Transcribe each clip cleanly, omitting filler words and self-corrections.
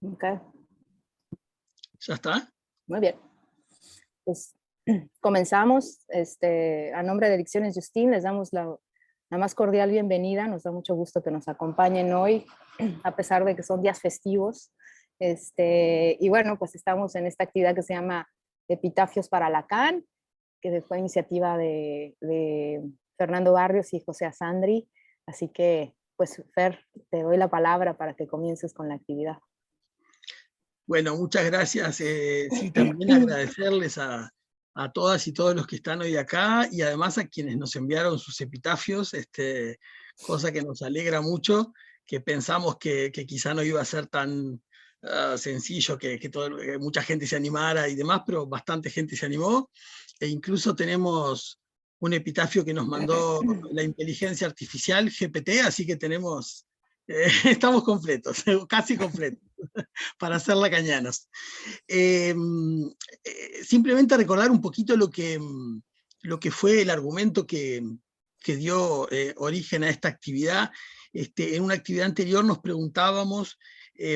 Okay. ¿Ya está? Muy bien. Pues comenzamos. A nombre de Dicciones Justin les damos la más cordial bienvenida. Nos da mucho gusto que nos acompañen hoy, a pesar de que son días festivos. Y bueno, pues estamos en esta actividad que se llama Epitafios para Lacan, que fue iniciativa de Fernando Barrios y José Asandri. Así que, pues, Fer, te doy la palabra para que comiences con la actividad. Bueno, muchas gracias. Sí, también agradecerles a todas y todos los que están hoy acá y además a quienes nos enviaron sus epitafios, cosa que nos alegra mucho, que pensamos que quizá no iba a ser tan sencillo, que mucha gente se animara y demás, pero bastante gente se animó. E incluso tenemos un epitafio que nos mandó la inteligencia artificial, GPT, así que estamos completos, casi completos. Para ser lacañanos. Simplemente recordar un poquito lo que fue el argumento que dio origen a esta actividad. En una actividad anterior nos preguntábamos,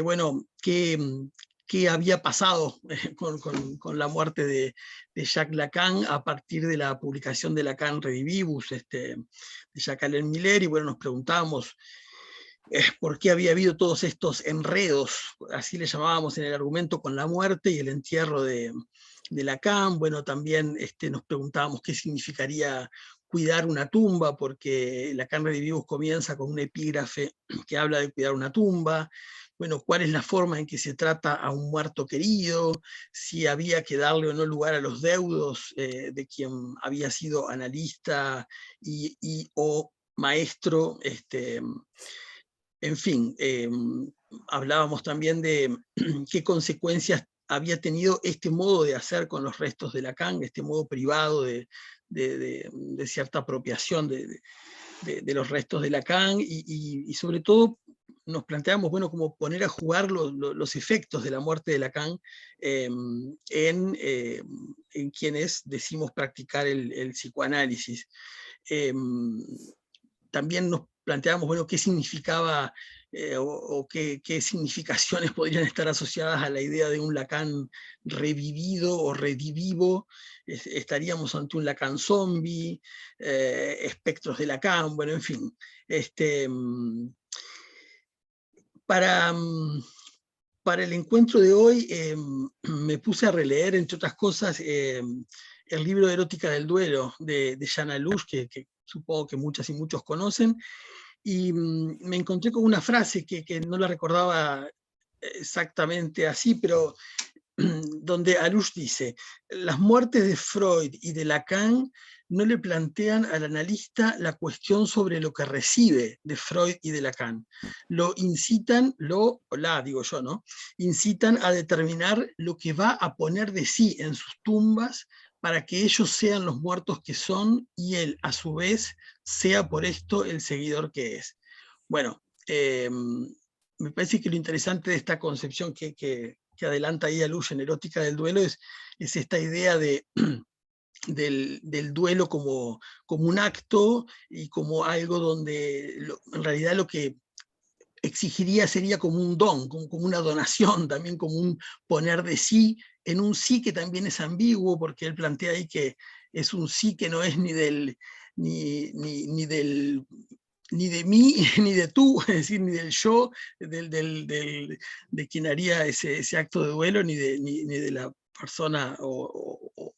bueno, qué había pasado con la muerte de Jacques Lacan a partir de la publicación de Lacan Redivivus, de Jacques-Alain Miller, y bueno, nos preguntábamos por qué había habido todos estos enredos, así le llamábamos en el argumento, con la muerte y el entierro de Lacan. Bueno, también nos preguntábamos qué significaría cuidar una tumba, porque Lacan Redivivus comienza con un epígrafe que habla de cuidar una tumba. Bueno, cuál es la forma en que se trata a un muerto querido, si había que darle o no lugar a los deudos de quien había sido analista o maestro, en fin, hablábamos también de qué consecuencias había tenido este modo de hacer con los restos de Lacan, este modo privado de cierta apropiación de los restos de Lacan, y sobre todo nos planteamos, bueno, cómo poner a jugar los efectos de la muerte de Lacan en quienes decimos practicar el psicoanálisis. También nos planteamos, bueno, qué significaba o qué significaciones podrían estar asociadas a la idea de un Lacan revivido o redivivo. Estaríamos ante un Lacan zombie, espectros de Lacan, bueno, en fin. Para el encuentro de hoy me puse a releer, entre otras cosas, el libro de Erótica del Duelo de Jana Lush, que supongo que muchas y muchos conocen, y me encontré con una frase que no la recordaba exactamente así, pero donde Alush dice: las muertes de Freud y de Lacan no le plantean al analista la cuestión sobre lo que recibe de Freud y de Lacan. Lo incitan, digo yo, ¿no? Incitan a determinar lo que va a poner de sí en sus tumbas para que ellos sean los muertos que son y él, a su vez, sea por esto el seguidor que es. Bueno, me parece que lo interesante de esta concepción que adelanta ahí a Lush en Erótica del Duelo es esta idea del duelo como un acto y como algo donde en realidad lo que exigiría sería como un don, como una donación, también como un poner de sí, en un sí que también es ambiguo, porque él plantea ahí que es un sí que no es ni de mí, ni de tú, es decir, ni del yo, de quien haría ese acto de duelo, ni de la persona o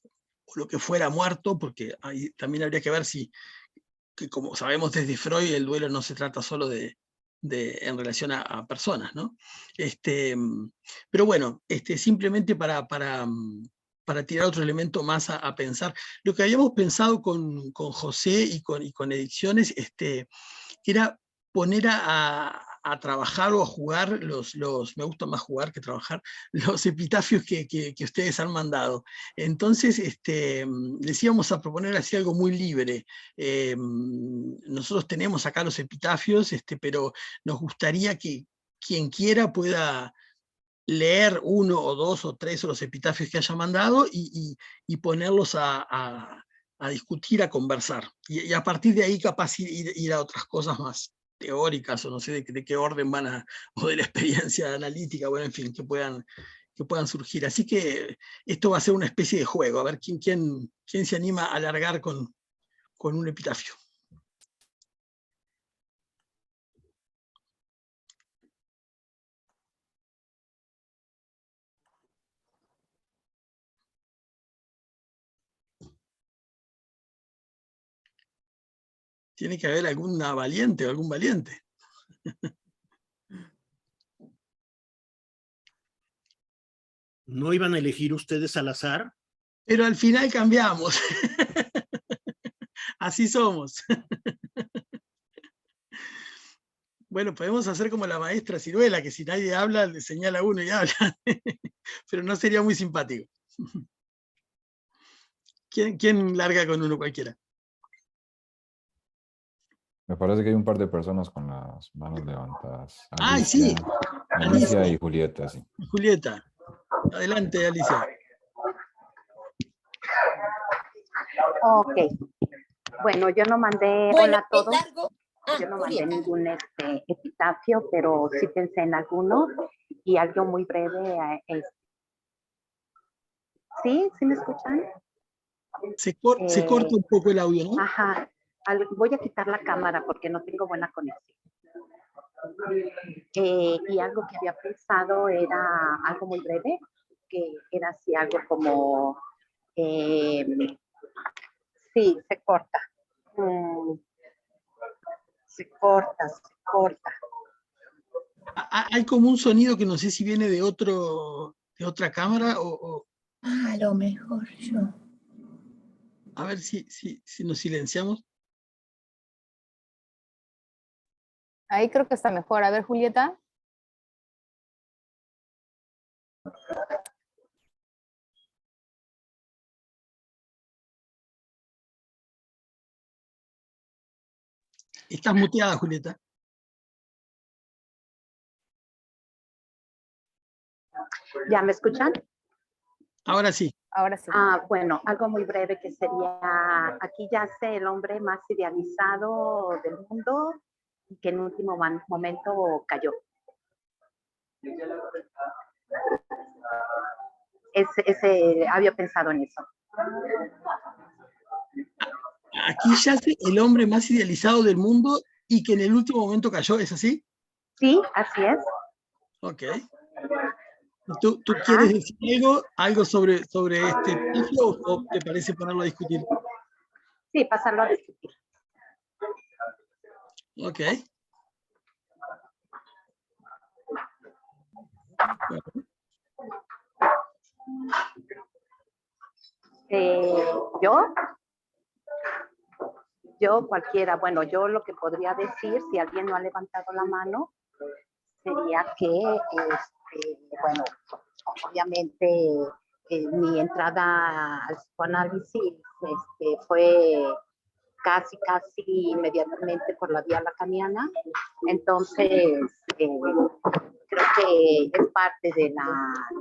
lo que fuera muerto, porque ahí también habría que ver que como sabemos desde Freud, el duelo no se trata solo en relación a personas, ¿no? Pero bueno, simplemente para tirar otro elemento más a pensar, lo que habíamos pensado con José y con Ediciones, era poner a trabajar o a jugar me gusta más jugar que trabajar, los epitafios que ustedes han mandado. Entonces, les íbamos a proponer así algo muy libre. Nosotros tenemos acá los epitafios, pero nos gustaría que quien quiera pueda leer uno o dos o tres de los epitafios que haya mandado y ponerlos a discutir, a conversar. Y a partir de ahí capaz ir a otras cosas más. teóricas, o no sé de qué orden van a, o de la experiencia analítica, bueno, en fin, que puedan surgir. Así que esto va a ser una especie de juego, a ver quién se anima a alargar con un epitafio. Tiene que haber alguna valiente o algún valiente. ¿No iban a elegir ustedes al azar? Pero al final cambiamos. Así somos. Bueno, podemos hacer como la maestra Ciruela, que si nadie habla, le señala a uno y habla. Pero no sería muy simpático. ¿Quién larga con uno cualquiera? Me parece que hay un par de personas con las manos levantadas. ¡Ay, sí! Alicia y Julieta, sí. Julieta. Adelante, Alicia. Ok. Bueno, yo no mandé, Bueno, hola a todos. largo. Yo no mandé Julieta. ningún epitafio, pero sí pensé en alguno y algo muy breve. ¿Sí? ¿Sí me escuchan? Se corta un poco el audio, ¿no? Ajá. Voy a quitar la cámara porque no tengo buena conexión. Y algo que había pensado era algo muy breve, que era así algo como, sí, se corta. Se corta, se corta. Hay como un sonido que no sé si viene de otra cámara o... A lo mejor yo. A ver si nos silenciamos. Ahí creo que está mejor. A ver, Julieta. Estás muteada, Julieta. ¿Ya me escuchan? Ahora sí. Ahora sí. Bueno, algo muy breve que sería, aquí yace el hombre más idealizado del mundo y que en último momento cayó. Había pensado en eso. Aquí yace el hombre más idealizado del mundo y que en el último momento cayó, ¿es así? Sí, así es. Ok. ¿Tú quieres decir algo sobre este epitafio o te parece ponerlo a discutir? Sí, pasarlo a discutir. Ok. Bueno. Yo cualquiera, bueno, yo lo que podría decir, si alguien no ha levantado la mano, sería que, bueno, obviamente mi entrada al psicoanálisis fue casi inmediatamente por la vía lacaniana. Entonces, creo que es parte del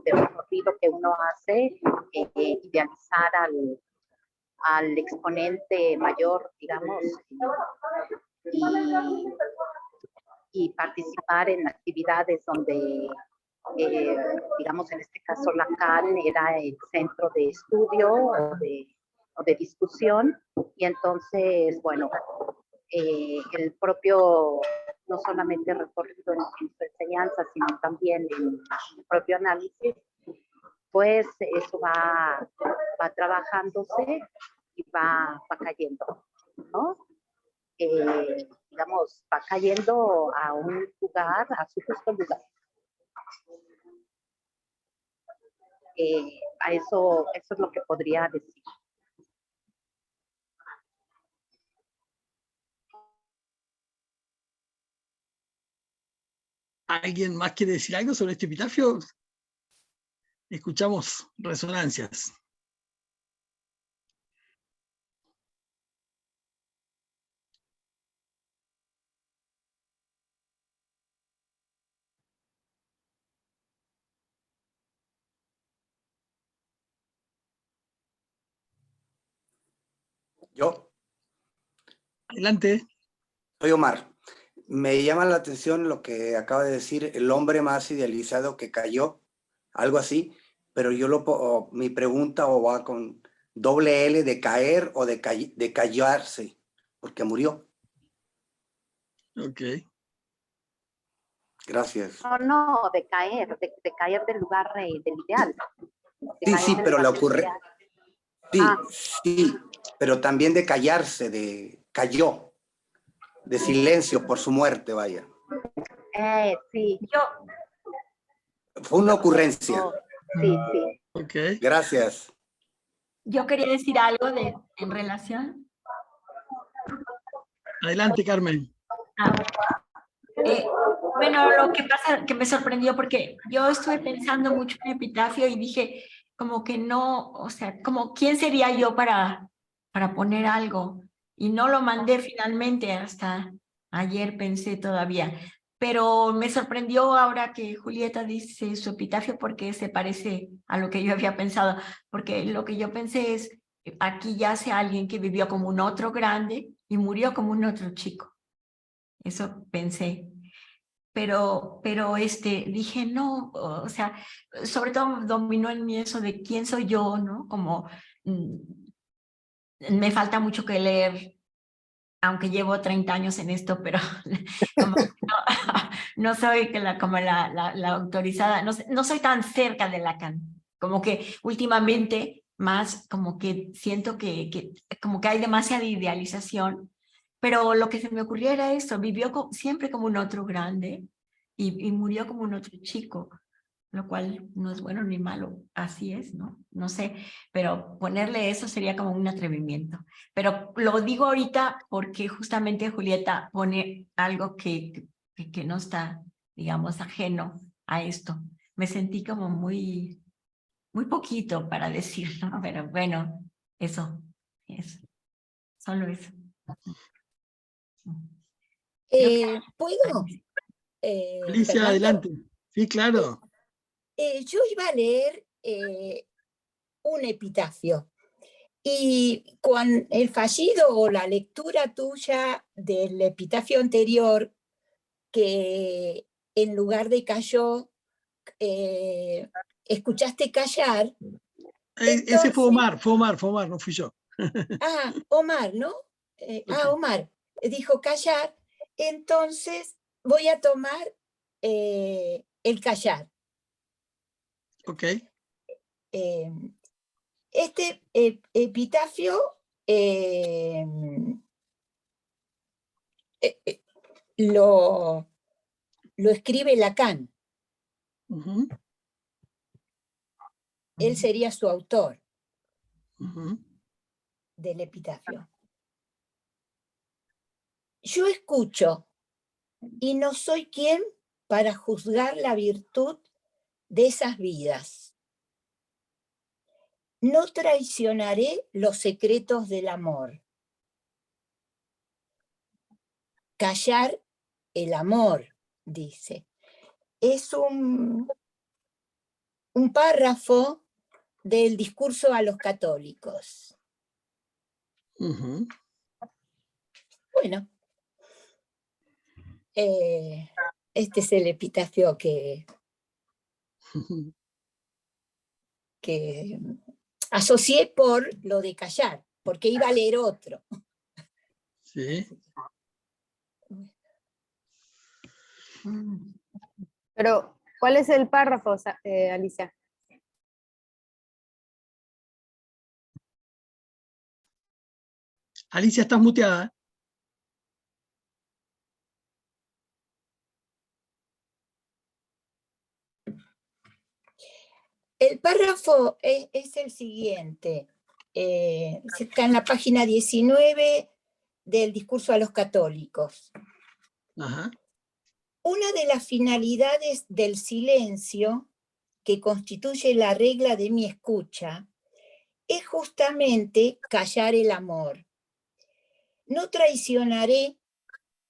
recorrido que uno hace, idealizar al exponente mayor, digamos, y participar en actividades donde, digamos, en este caso Lacan era el centro de estudio o de discusión, y entonces, bueno, el propio, no solamente recorrido en su enseñanza, sino también en el propio análisis, pues eso va trabajándose y va cayendo, ¿no? Digamos, va cayendo a un lugar, a su justo lugar. A eso es lo que podría decir. ¿Alguien más quiere decir algo sobre este epitafio? Escuchamos resonancias. Yo. Adelante. Soy Omar. Me llama la atención lo que acaba de decir, el hombre más idealizado que cayó, algo así, pero mi pregunta o va con doble L de caer o de callarse, porque murió. Ok. Gracias. No, de caer del lugar del ideal. Sí, pero le ocurre. Sí, Ah. sí, pero también de callarse, cayó, de silencio por su muerte, vaya. Sí. Fue una ocurrencia. Oh, sí, sí. Ok. Gracias. Yo quería decir algo en relación. Adelante, Carmen. Bueno, lo que pasa que me sorprendió porque yo estuve pensando mucho en Epitafio y dije como que no, o sea, como quién sería yo para poner algo, y no lo mandé finalmente, hasta ayer pensé todavía, pero me sorprendió ahora que Julieta dice su epitafio porque se parece a lo que yo había pensado, porque lo que yo pensé es, aquí yace alguien que vivió como un otro grande y murió como un otro chico. Eso pensé. Pero dije, no, o sea, sobre todo dominó en mí eso de quién soy yo, ¿no? Como me falta mucho que leer, aunque llevo 30 años en esto, pero como no soy como la autorizada, no soy tan cerca de Lacan, como que últimamente más como que siento que como que hay demasiada idealización, pero lo que se me ocurrió era esto, vivió siempre como un otro grande y murió como un otro chico, lo cual no es bueno ni malo, así es, ¿no? No sé, pero ponerle eso sería como un atrevimiento. Pero lo digo ahorita porque justamente Julieta pone algo que no está, digamos, ajeno a esto. Me sentí como muy poquito para decirlo, pero bueno, eso, solo eso. ¿Puedo? Alicia, Fernando, adelante. Sí, claro. yo iba a leer un epitafio y con el fallido o la lectura tuya del epitafio anterior, que en lugar de cayó, escuchaste callar. Ese fue Entonces, Omar, no fui yo. Omar, ¿no? Okay. Omar dijo callar, entonces voy a tomar el callar. Ok. Este epitafio lo escribe Lacan. Uh-huh. Él sería su autor Uh-huh. del epitafio. Yo escucho y no soy quien para juzgar la virtud de esas vidas. No traicionaré los secretos del amor. Callar el amor, dice. Es un párrafo del discurso a los católicos. Uh-huh. Bueno, este es el epitafio que asocié por lo de callar, porque iba a leer otro. Sí. Pero, ¿cuál es el párrafo, Alicia? Alicia, estás muteada. El párrafo es el siguiente. Está en la página 19 del discurso a los católicos. Ajá. Una de las finalidades del silencio, que constituye la regla de mi escucha, es justamente callar el amor. No traicionaré,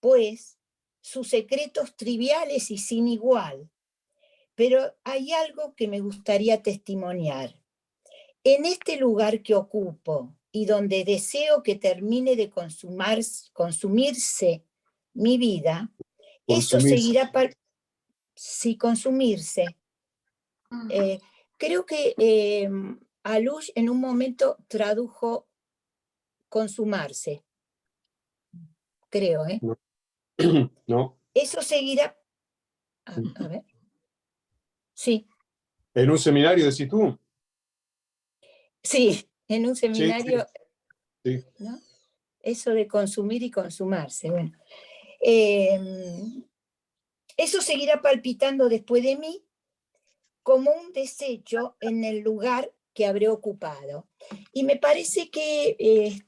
pues, sus secretos triviales y sin igual, pero hay algo que me gustaría testimoniar. En este lugar que ocupo y donde deseo que termine de consumirse mi vida, Eso Consumirse. seguirá sí, consumirse. Creo que Alush en un momento tradujo consumarse. Creo, ¿eh? No. No. Eso seguirá. A ver. Sí, En un seminario decís tú. sí, en un seminario, Sí. ¿no? Eso de consumir y consumarse. Bueno. Eso seguirá palpitando después de mí como un desecho en el lugar que habré ocupado. Y me parece que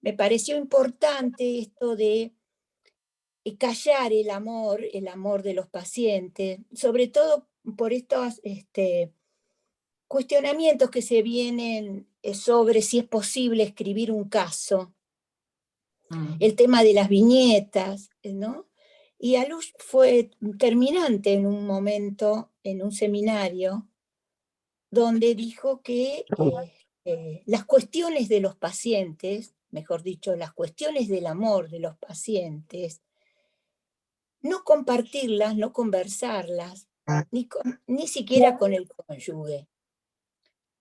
me pareció importante esto de callar el amor de los pacientes, sobre todo por estos cuestionamientos que se vienen sobre si es posible escribir un caso, el tema de las viñetas, ¿no? Y Alush fue terminante en un momento, en un seminario, donde dijo que las cuestiones de los pacientes, mejor dicho, las cuestiones del amor de los pacientes, no compartirlas, no conversarlas, ni siquiera con el cónyuge.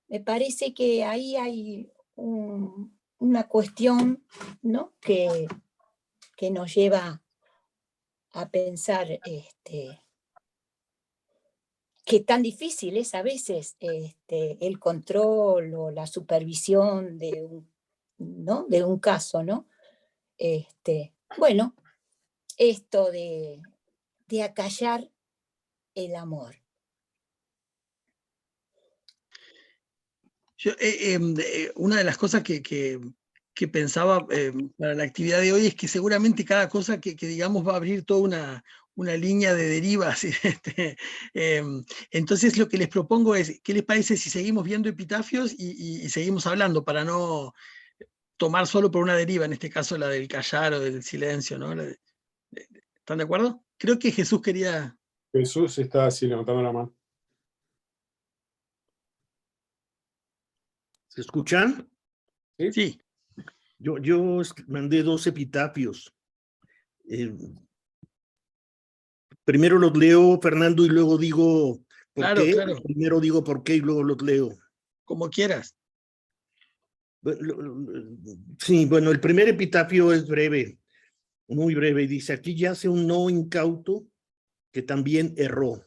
Me parece que ahí hay una cuestión, ¿no? que nos lleva a pensar que tan difícil es a veces el control o la supervisión de un caso, ¿no? Bueno, esto de acallar el amor. Una de las cosas que pensaba para la actividad de hoy es que seguramente cada cosa que digamos va a abrir toda una línea de derivas. Entonces lo que les propongo es, ¿qué les parece si seguimos viendo epitafios y seguimos hablando para no tomar solo por una deriva, en este caso la del callar o del silencio, ¿no? ¿Están de acuerdo? Creo que Jesús quería... Jesús está así levantando la mano. ¿Se escuchan? Sí. Yo mandé 2 epitafios. Primero los leo, Fernando, y luego digo por Claro, qué. claro. Primero digo por qué y luego los leo. Como quieras. Sí, bueno, el primer epitafio es breve, muy breve, y dice: aquí yace un no incauto que también erró.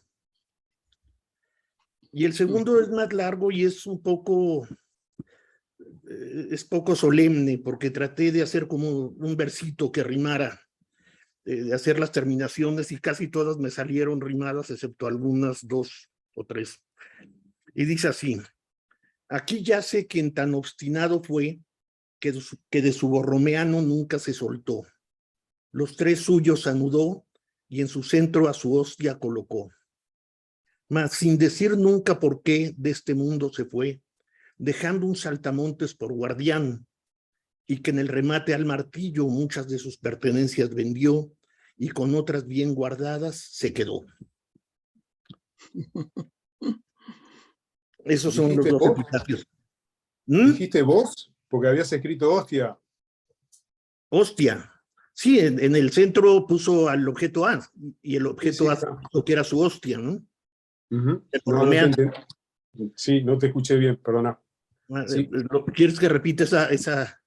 Y el segundo es más largo y es poco solemne, porque traté de hacer como un versito que rimara, de hacer las terminaciones, y casi todas me salieron rimadas, excepto algunas 2 o 3. Y dice así: aquí yace quien tan obstinado fue que de su borromeano nunca se soltó. Los 3 suyos anudó y en su centro a su hostia colocó. Mas sin decir nunca por qué de este mundo se fue, dejando un saltamontes por guardián, y que en el remate al martillo muchas de sus pertenencias vendió y con otras bien guardadas se quedó. Esos son los 2 epitafios. ¿Dijiste vos? Porque habías escrito hostia. Hostia. Sí, en el centro puso al objeto A, y el objeto A puso que era su hostia, ¿no? Sí, no te escuché bien, perdona. Sí. ¿Quieres que repita esa?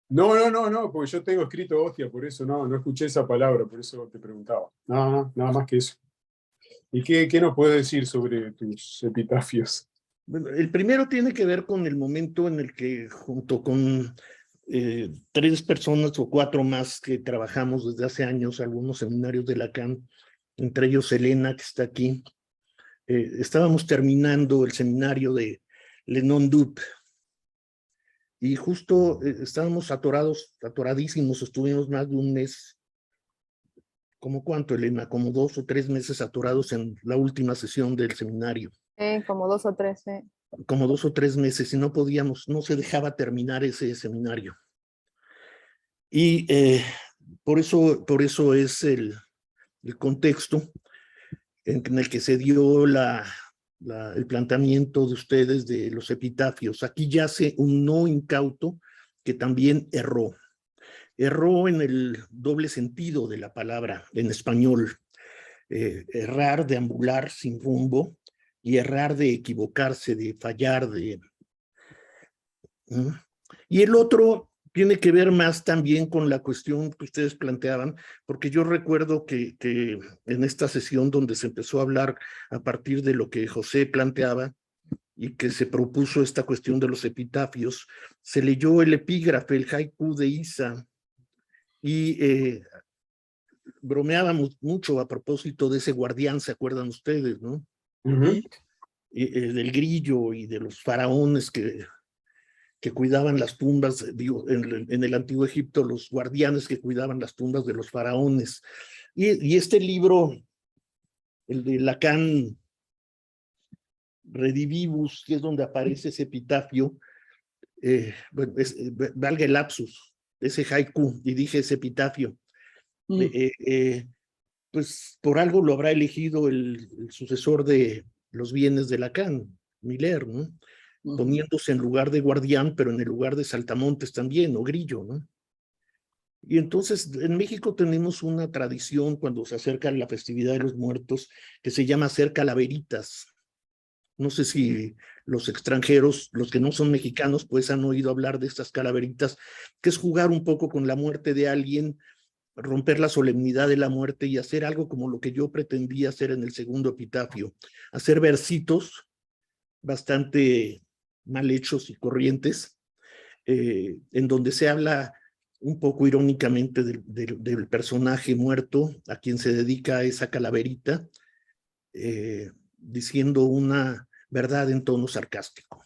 No, porque yo tengo escrito hostia, por eso no escuché esa palabra, por eso te preguntaba. No, nada más que eso. ¿Y qué nos puedes decir sobre tus epitafios? Bueno, el primero tiene que ver con el momento en el que, junto con 3 personas o 4 más que trabajamos desde hace años, algunos seminarios de Lacan, entre ellos Elena, que está aquí, estábamos terminando el seminario de Le Non-Doute, y justo estábamos atoradísimos, estuvimos más de un mes. ¿Cómo cuánto, Elena? Como 2 o 3 meses atorados en la última sesión del seminario. Como 2 o 3, Como 2 o 3 meses, y no podíamos, no se dejaba terminar ese seminario. Y por eso es el contexto en el que se dio el planteamiento de ustedes de los epitafios. Aquí yace un no incauto que también erró. erró en el doble sentido de la palabra en español. Errar, deambular sin rumbo, y errar de equivocarse, de fallar, Y el otro tiene que ver más también con la cuestión que ustedes planteaban, porque yo recuerdo que en esta sesión donde se empezó a hablar a partir de lo que José planteaba y que se propuso esta cuestión de los epitafios, se leyó el epígrafe, el haiku de Isa, y bromeábamos mucho a propósito de ese guardián, ¿se acuerdan ustedes, no? Del grillo y de los faraones que cuidaban las tumbas, digo, en el antiguo Egipto, los guardianes que cuidaban las tumbas de los faraones. Y este libro, el de Lacan, Redivivus, que es donde aparece ese epitafio, bueno, valga el lapsus, ese haiku, y dije ese epitafio, pues por algo lo habrá elegido el sucesor de los bienes de Lacan, Miller, ¿no? Poniéndose en lugar de guardián, pero en el lugar de saltamontes también, o grillo, ¿no? Y entonces en México tenemos una tradición cuando se acerca la festividad de los muertos que se llama hacer calaveritas. No sé si los extranjeros, los que no son mexicanos, pues han oído hablar de estas calaveritas, que es jugar un poco con la muerte de alguien, romper la solemnidad de la muerte y hacer algo como lo que yo pretendía hacer en el segundo epitafio, hacer versitos bastante mal hechos y corrientes, en donde se habla un poco irónicamente del personaje muerto a quien se dedica esa calaverita, diciendo una verdad en tono sarcástico.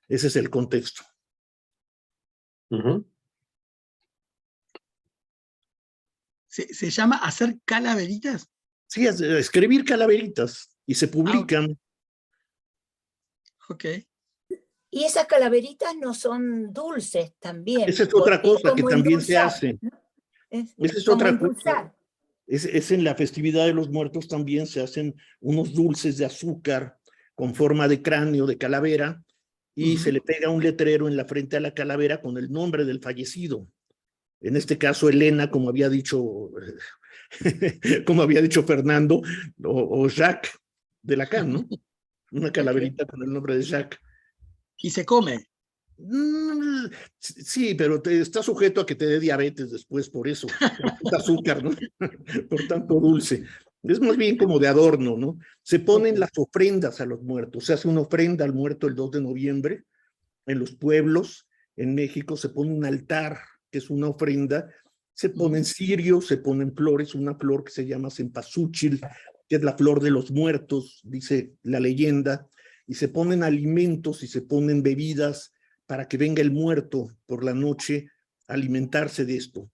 Ese es el contexto. ¿Se llama hacer calaveritas? Sí, escribir calaveritas y se publican. Ok. Y esas calaveritas no son dulces también. Esa es otra cosa que también se hace. ¿no? Esa es como otra endulzar. cosa. Es en la festividad de los muertos también se hacen unos dulces de azúcar con forma de cráneo, de calavera, y se le pega un letrero en la frente a la calavera con el nombre del fallecido. En este caso, Elena, como había dicho Fernando, o Jacques de Lacan, ¿no? Una calaverita con el nombre de Jacques. ¿Y se come? Sí, pero está sujeto a que te dé diabetes después por eso, por azúcar, ¿no? Por tanto dulce. Es más bien como de adorno, ¿no? Se ponen las ofrendas a los muertos. Se hace una ofrenda al muerto el 2 de noviembre. En los pueblos, en México, se pone un altar, que es una ofrenda. Se ponen cirios, se ponen flores, una flor que se llama cempasúchil, que es la flor de los muertos, dice la leyenda, y se ponen alimentos y se ponen bebidas para que venga el muerto por la noche a alimentarse de esto.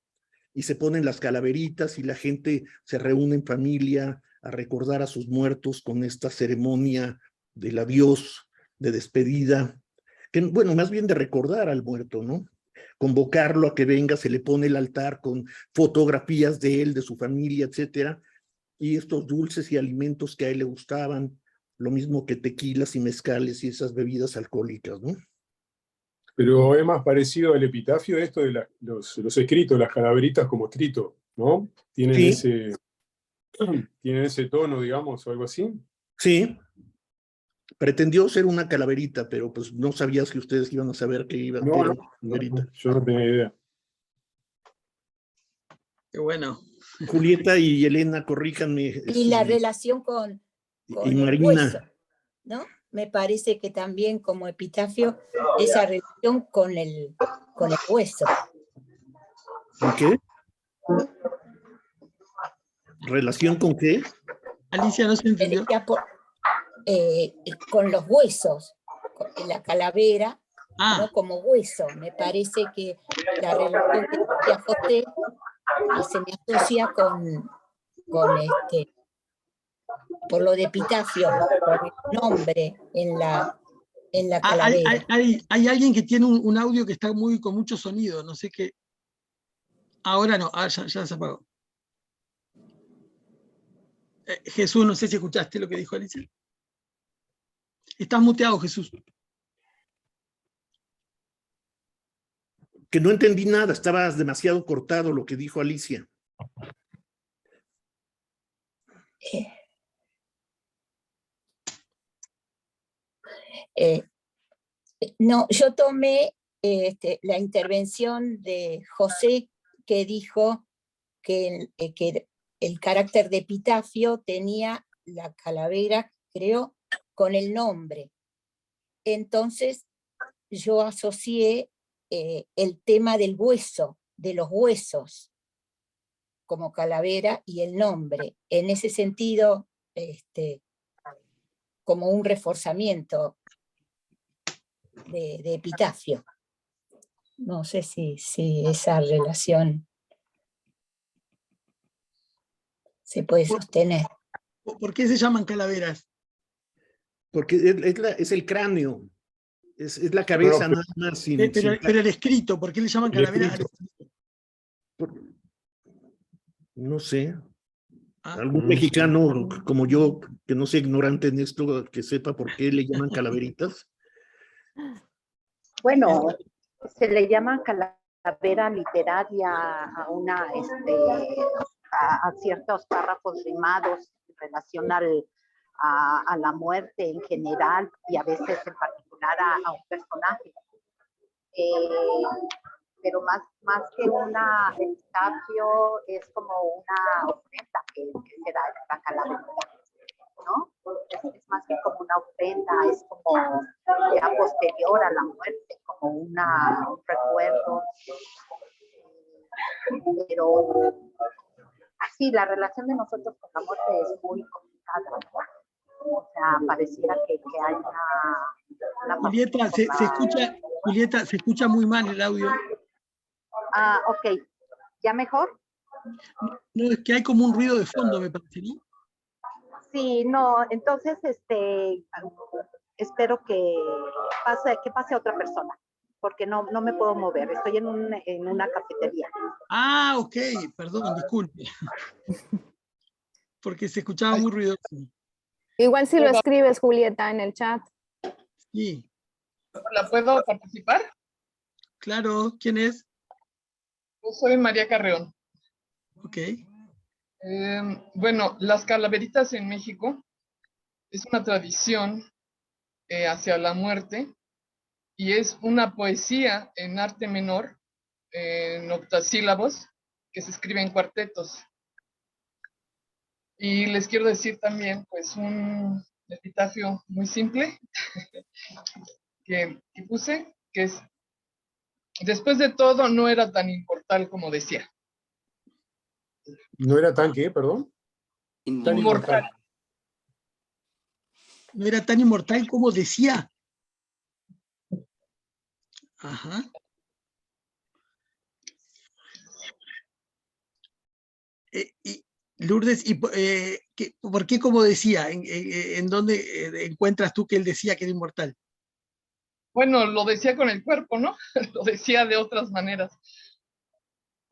Y se ponen las calaveritas y la gente se reúne en familia a recordar a sus muertos con esta ceremonia del adiós, de despedida, que, bueno, más bien de recordar al muerto, ¿no? Convocarlo a que venga, se le pone el altar con fotografías de él, de su familia, etcétera, y estos dulces y alimentos que a él le gustaban, lo mismo que tequilas y mezcales y esas bebidas alcohólicas, ¿no? Pero es más parecido al epitafio esto de los escritos, las calaveritas como escrito, ¿no? Tienen, sí. Tienen ese tono, digamos, o algo así. Sí. Pretendió ser una calaverita, pero pues no sabías que ustedes iban a saber que iba a ser una calaverita. No, yo no tenía idea. Qué bueno. Julieta y Elena, corríjanme. Y la relación con y el Marina. hueso, ¿no? Me parece que también como epitafio esa relación con el hueso. ¿Con qué? ¿Relación con qué? Alicia, no se entendió. Con los huesos, con la calavera, ¿no? Como hueso. Me parece que la relación que decía José se me asocia con por lo de epitafio, por el nombre en la calavera. Hay alguien que tiene un audio que está con mucho sonido, no sé qué. Ahora no, ya se apagó. Jesús, no sé si escuchaste lo que dijo Alicia. Estás muteado, Jesús. que no entendí nada, estaba demasiado cortado lo que dijo Alicia. No, yo tomé la intervención de José, que dijo que el carácter de epitafio tenía la calavera, creo, con el nombre. Entonces yo asocié el tema del hueso, de los huesos, como calavera, y el nombre. En ese sentido, como un reforzamiento de epitafio. No sé si esa relación se puede sostener. ¿Por qué se llaman calaveras? Porque es el cráneo, es la cabeza nada más. Pero el escrito, ¿por qué le llaman calaveras al escrito? No sé. Algún mexicano como yo, que no sea ignorante en esto, que sepa por qué le llaman calaveritas. Bueno, se le llama calavera literaria a una, a ciertos párrafos rimados en relación a la muerte en general y a veces en particular a un personaje. Pero más que una epitafio es como una ofrenda que se da la calavera, ¿no? Es más que como una ofrenda, es como ya posterior a la muerte, como un recuerdo. Pero sí, la relación de nosotros con la muerte es muy complicada, ¿verdad? O sea, pareciera que hay una Julieta, se escucha muy mal el audio. Ok, ¿ya mejor? No, es que hay como un ruido de fondo, me parece, ¿no? Sí, no, entonces espero que pase otra persona, porque no me puedo mover, estoy en una cafetería. Ah, ok, perdón, disculpe. Porque se escuchaba muy ruidoso. Igual si lo escribes, Julieta, en el chat. Sí. ¿La puedo participar? Claro, ¿quién es? Yo soy María Carreón. Ok. Bueno, las calaveritas en México es una tradición hacia la muerte y es una poesía en arte menor, en octasílabos, que se escribe en cuartetos. Y les quiero decir también, pues, un epitafio muy simple que puse, que es: después de todo, no era tan inmortal como decía. ¿No era tan qué, perdón? Tan inmortal. No era tan inmortal como decía. Ajá. Y Lourdes, ¿por qué como decía? ¿En dónde encuentras tú que él decía que era inmortal? Bueno, lo decía con el cuerpo, ¿no? Lo decía de otras maneras.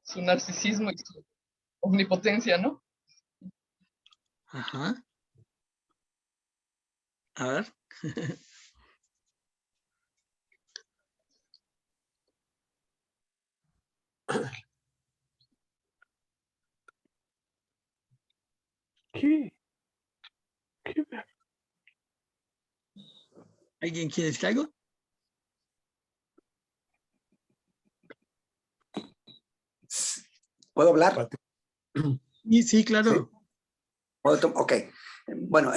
Su narcisismo y su omnipotencia, ¿no? Ajá. A ver. ¿Qué? ¿Alguien quiere decir algo? ¿Puedo hablar? Sí, claro. Ok. Bueno,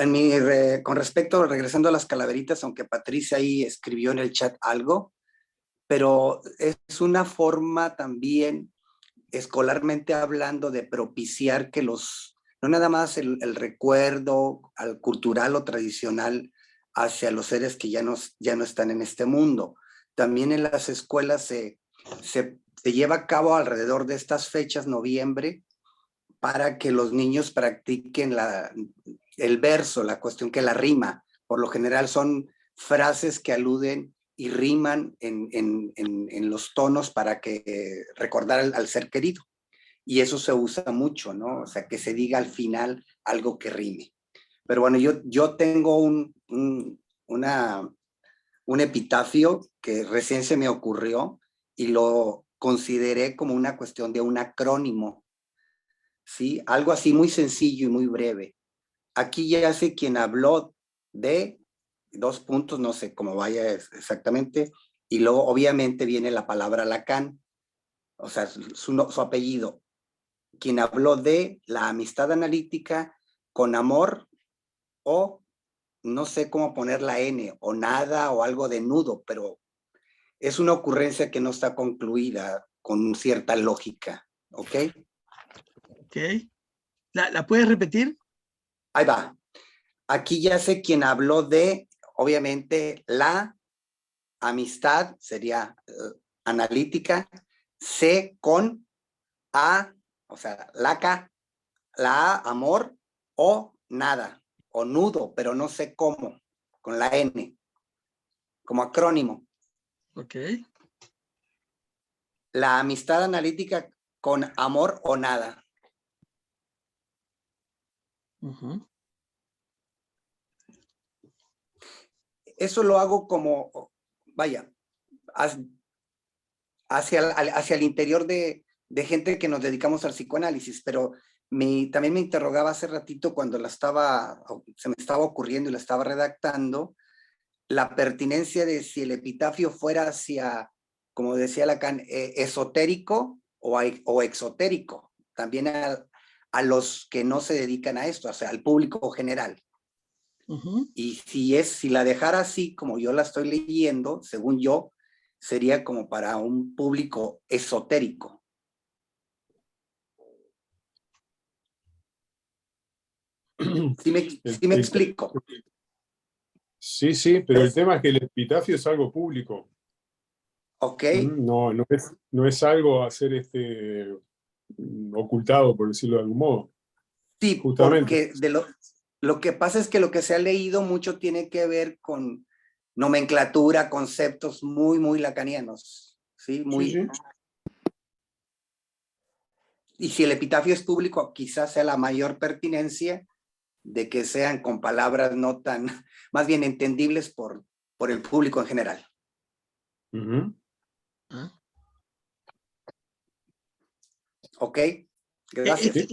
con respecto, regresando a las calaveritas, aunque Patricia ahí escribió en el chat algo, pero es una forma también, escolarmente hablando, de propiciar que no nada más el recuerdo al cultural o tradicional hacia los seres que ya no están en este mundo. También en las escuelas se lleva a cabo alrededor de estas fechas, noviembre, para que los niños practiquen el verso, la cuestión que la rima. Por lo general son frases que aluden y riman en los tonos para recordar al ser querido. Y eso se usa mucho, ¿no? O sea, que se diga al final algo que rime. Pero bueno, yo tengo un epitafio que recién se me ocurrió y lo consideré como una cuestión de un acrónimo, ¿sí? Algo así muy sencillo y muy breve. Aquí ya sé quien habló de 2 puntos, no sé cómo vaya exactamente, y luego obviamente viene la palabra Lacan, o sea, su apellido. Quien habló de la amistad analítica con amor o no sé cómo poner la N, o nada, o algo de nudo, pero es una ocurrencia que no está concluida con cierta lógica, ¿ok? Ok. ¿La puedes repetir? Ahí va. Aquí ya sé quién habló de, obviamente, la amistad, sería analítica, C con A, o sea, la A, amor, o nada, o nudo, pero no sé cómo, con la N, como acrónimo. Ok. La amistad analítica con amor o nada. Ujú. Eso lo hago como, vaya, hacia el interior de gente que nos dedicamos al psicoanálisis, pero también me interrogaba hace ratito cuando se me estaba ocurriendo y la estaba redactando, la pertinencia de si el epitafio fuera hacia, como decía Lacan, esotérico o exotérico, también a los que no se dedican a esto, o sea, al público general. Ujú. Y si la dejara así como yo la estoy leyendo, según yo, sería como para un público esotérico. ¿Sí me explico? Sí, pero el tema es que el epitafio es algo público. Ok. No es algo a ser ocultado, por decirlo de algún modo. Sí, Justamente. porque lo que pasa es que lo que se ha leído mucho tiene que ver con nomenclatura, conceptos muy, muy lacanianos. ¿Sí? Sí. Y si el epitafio es público, quizás sea la mayor pertinencia de que sean con palabras no tan, más bien entendibles por el público en general. ¿Ok? Gracias.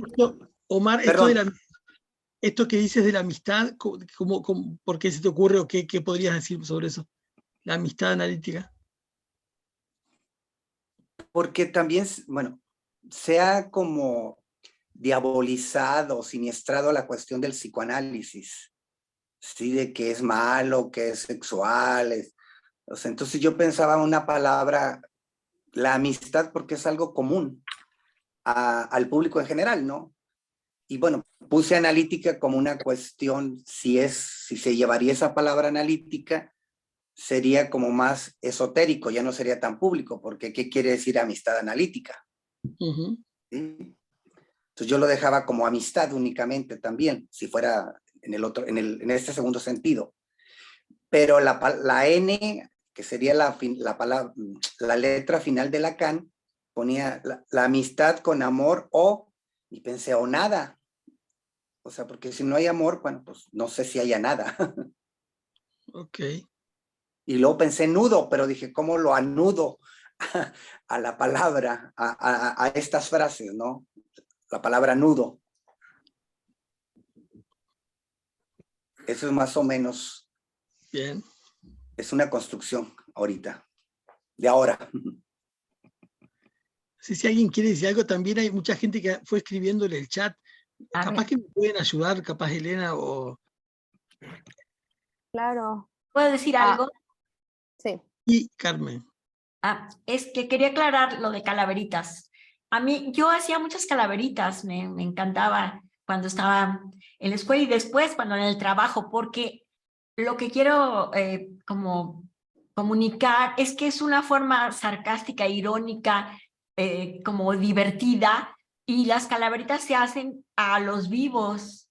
Omar, Perdón. esto que dices de la amistad, ¿por qué se te ocurre o qué podrías decir sobre eso? La amistad analítica. Porque también, bueno, se ha como diabolizado, siniestrado la cuestión del psicoanálisis, ¿sí? De que es malo, que es sexual. O sea, entonces yo pensaba una palabra, la amistad, porque es algo común al público en general, ¿no? Y bueno, puse analítica como una cuestión, si se llevaría esa palabra analítica, sería como más esotérico, ya no sería tan público, porque ¿qué quiere decir amistad analítica? Uh-huh. ¿Sí? Entonces yo lo dejaba como amistad únicamente también, si fuera en este segundo sentido. Pero la N, que sería la letra final de Lacan, ponía la amistad con amor y pensé, o nada. O sea, porque si no hay amor, bueno, pues no sé si haya nada. Ok. Y luego pensé nudo, pero dije, ¿cómo lo anudo a la palabra, a estas frases, ¿no? La palabra nudo. Eso es más o menos. Bien. Es una construcción ahorita, de ahora. Si alguien quiere decir algo, también hay mucha gente que fue escribiendo en el chat. Capaz que me pueden ayudar, capaz Elena o... Claro. ¿Puedo decir algo? Sí. Y Carmen. Es que quería aclarar lo de calaveritas. Yo hacía muchas calaveritas, me encantaba cuando estaba en la escuela y después cuando en el trabajo, porque lo que quiero como comunicar es que es una forma sarcástica, irónica, como divertida, y las calaveritas se hacen a los vivos.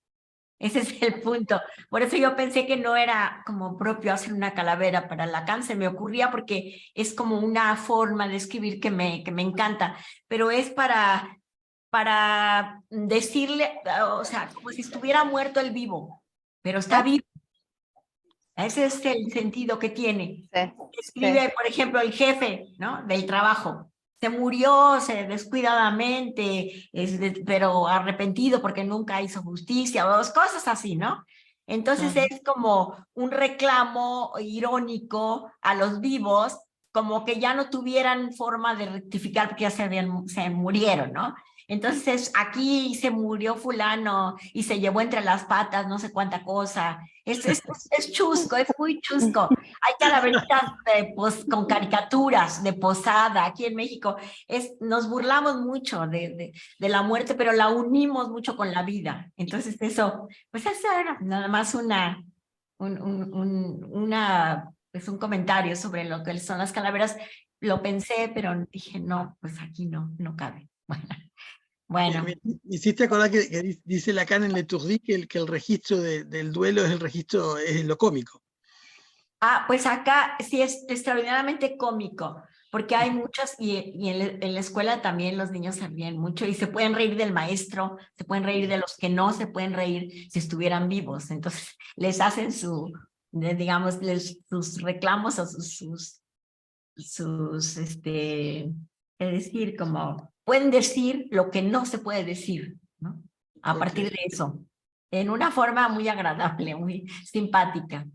Ese es el punto. Por eso yo pensé que no era como propio hacer una calavera para Lacan. Se me ocurría porque es como una forma de escribir que me encanta, pero es para decirle, o sea, como si estuviera muerto el vivo, pero está vivo. Ese es el sentido que tiene. Sí. Escribe, por ejemplo, el jefe, ¿no? Del trabajo. se murió descuidadamente, pero arrepentido porque nunca hizo justicia, o cosas así, ¿no? Entonces es como un reclamo irónico a los vivos, como que ya no tuvieran forma de rectificar porque ya se murieron, ¿no? Entonces aquí se murió fulano y se llevó entre las patas no sé cuánta cosa. Es chusco, es muy chusco. Hay calaveritas con caricaturas de posada aquí en México. Nos burlamos mucho de la muerte, pero la unimos mucho con la vida. Entonces eso, pues eso era nada más un comentario sobre lo que son las calaveras. Lo pensé, pero dije, no, pues aquí no cabe. Bueno. Me hiciste acordar que dice Lacan en Leturdi que el registro del duelo es lo cómico. Pues acá sí es extraordinariamente cómico, porque hay muchos, y en la escuela también los niños se ríen mucho y se pueden reír del maestro, se pueden reír de los que no se pueden reír si estuvieran vivos. Entonces les hacen digamos, sus reclamos o es decir, como pueden decir lo que no se puede decir, ¿no? A partir de eso, en una forma muy agradable, muy simpática.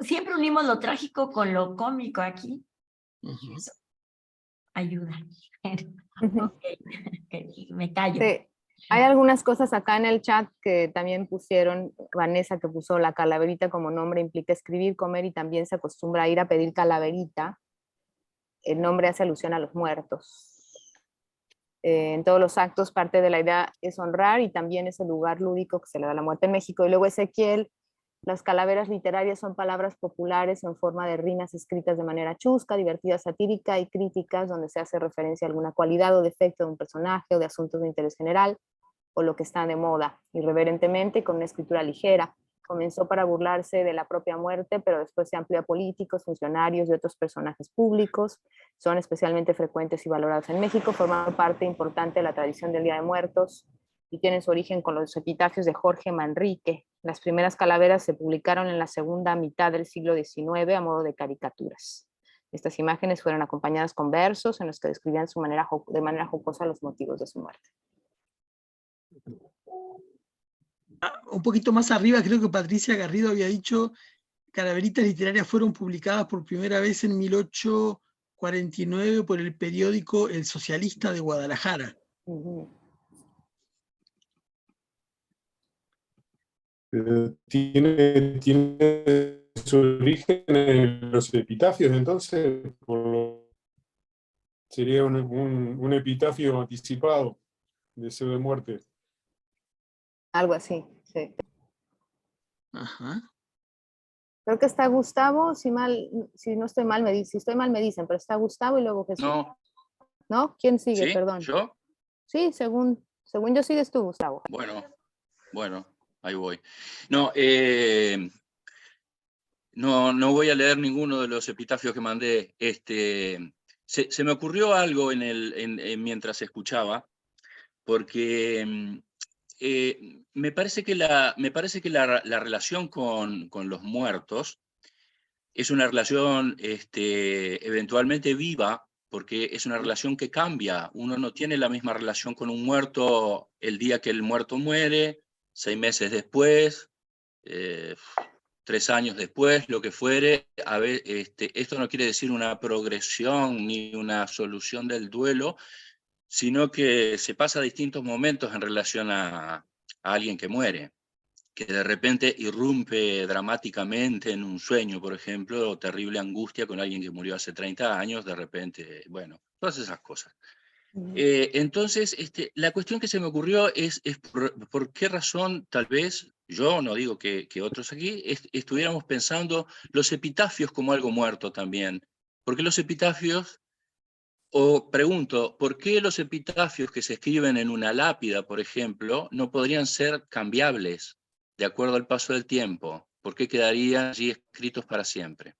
Siempre unimos lo trágico con lo cómico aquí. Eso ayuda. Okay, me callo. Sí. Hay algunas cosas acá en el chat que también pusieron, Vanessa, que puso la calaverita como nombre, implica escribir, comer, y también se acostumbra a ir a pedir calaverita. El nombre hace alusión a los muertos. En todos los actos parte de la idea es honrar, y también es el lugar lúdico que se le da a la muerte en México. Y luego Ezequiel, las calaveras literarias son palabras populares en forma de rimas escritas de manera chusca, divertida, satírica y críticas, donde se hace referencia a alguna cualidad o defecto de un personaje o de asuntos de interés general, o lo que está de moda, irreverentemente, con una escritura ligera. Comenzó para burlarse de la propia muerte, pero después se amplió a políticos, funcionarios y otros personajes públicos. Son especialmente frecuentes y valorados en México, forman parte importante de la tradición del Día de Muertos y tienen su origen con los epitafios de Jorge Manrique. Las primeras calaveras se publicaron en la segunda mitad del siglo XIX a modo de caricaturas. Estas imágenes fueron acompañadas con versos en los que describían de manera jocosa los motivos de su muerte. Un poquito más arriba, creo que Patricia Garrido había dicho: calaveritas literarias fueron publicadas por primera vez en 1849 por el periódico El Socialista de Guadalajara. Tiene su origen en los epitafios, entonces sería un epitafio anticipado, deseo de muerte. Algo así, sí. Ajá. Creo que está Gustavo, si no estoy mal, si estoy mal me dicen, pero está Gustavo y luego Jesús. No. ¿No? ¿Quién sigue? ¿Sí? Perdón. ¿Yo? Sí, según yo sigues tú, Gustavo. Bueno, ahí voy. No, no voy a leer ninguno de los epitafios que mandé. Se me ocurrió algo mientras escuchaba, porque me parece que la relación con los muertos es una relación eventualmente viva, porque es una relación que cambia. Uno no tiene la misma relación con un muerto el día que el muerto muere, 6 meses después, 3 años después, lo que fuere. Esto no quiere decir una progresión ni una solución del duelo, sino que se pasa a distintos momentos en relación a alguien que muere, que de repente irrumpe dramáticamente en un sueño, por ejemplo, o terrible angustia con alguien que murió hace 30 años, de repente, bueno, todas esas cosas. Entonces, la cuestión que se me ocurrió es por qué razón, tal vez, yo no digo que otros aquí, estuviéramos pensando los epitafios como algo muerto también. Porque los epitafios, o pregunto, ¿por qué los epitafios que se escriben en una lápida, por ejemplo, no podrían ser cambiables de acuerdo al paso del tiempo? ¿Por qué quedarían allí escritos para siempre?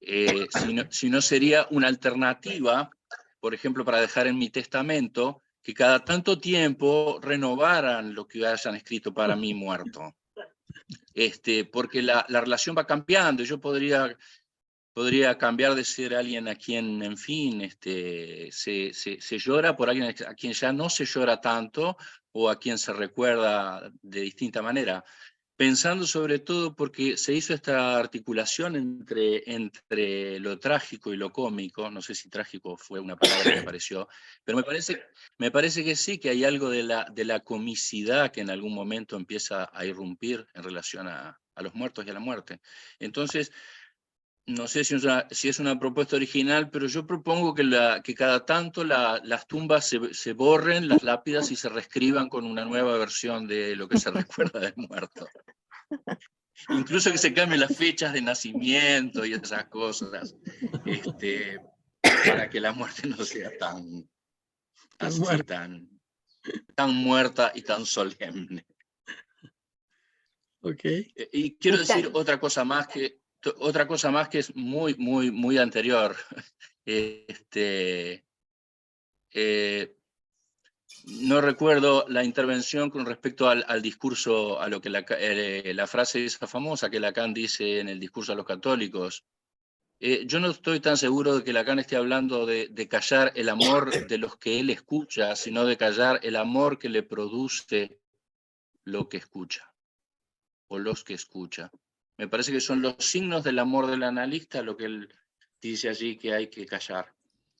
Si no sería una alternativa, por ejemplo, para dejar en mi testamento, que cada tanto tiempo renovaran lo que hayan escrito para mí muerto. Porque la relación va cambiando. Yo podría podría cambiar de ser alguien a quien, en fin, se llora por alguien a quien ya no se llora tanto o a quien se recuerda de distinta manera. Pensando sobre todo porque se hizo esta articulación entre lo trágico y lo cómico, no sé si trágico fue una palabra que apareció, pero me parece que sí, que hay algo de la comicidad que en algún momento empieza a irrumpir en relación a los muertos y a la muerte. Entonces, no sé si es una propuesta original, pero yo propongo que cada tanto las tumbas se borren, las lápidas, y se reescriban con una nueva versión de lo que se recuerda del muerto. Incluso que se cambien las fechas de nacimiento y esas cosas, para que la muerte no sea tan muerta y tan solemne. Okay. Y quiero decir otra cosa más que es muy, muy, muy anterior. No recuerdo la intervención con respecto al discurso, a lo que la frase esa famosa que Lacan dice en el discurso a los católicos. Yo no estoy tan seguro de que Lacan esté hablando de callar el amor de los que él escucha, sino de callar el amor que le produce lo que escucha, o los que escucha. Me parece que son los signos del amor del analista lo que él dice allí que hay que callar.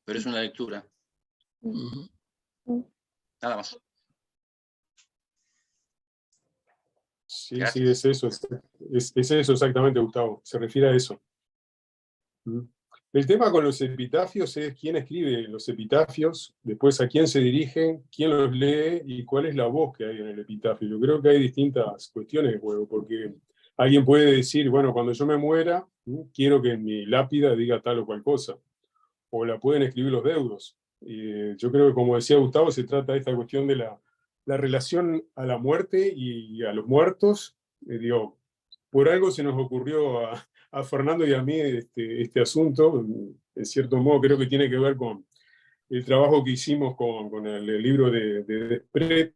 Pero es una lectura. Nada más. Sí, Gracias. sí, es eso exactamente, Gustavo. Se refiere a eso. El tema con los epitafios es quién escribe los epitafios, después a quién se dirigen, quién los lee y cuál es la voz que hay en el epitafio. Yo creo que hay distintas cuestiones de juego, porque alguien puede decir, bueno, cuando yo me muera, quiero que en mi lápida diga tal o cual cosa, o la pueden escribir los deudos. Yo creo que, como decía Gustavo, se trata de esta cuestión de la relación a la muerte y a los muertos. Digo, por algo se nos ocurrió a Fernando y a mí este asunto. En cierto modo creo que tiene que ver con el trabajo que hicimos con el libro de Desprez,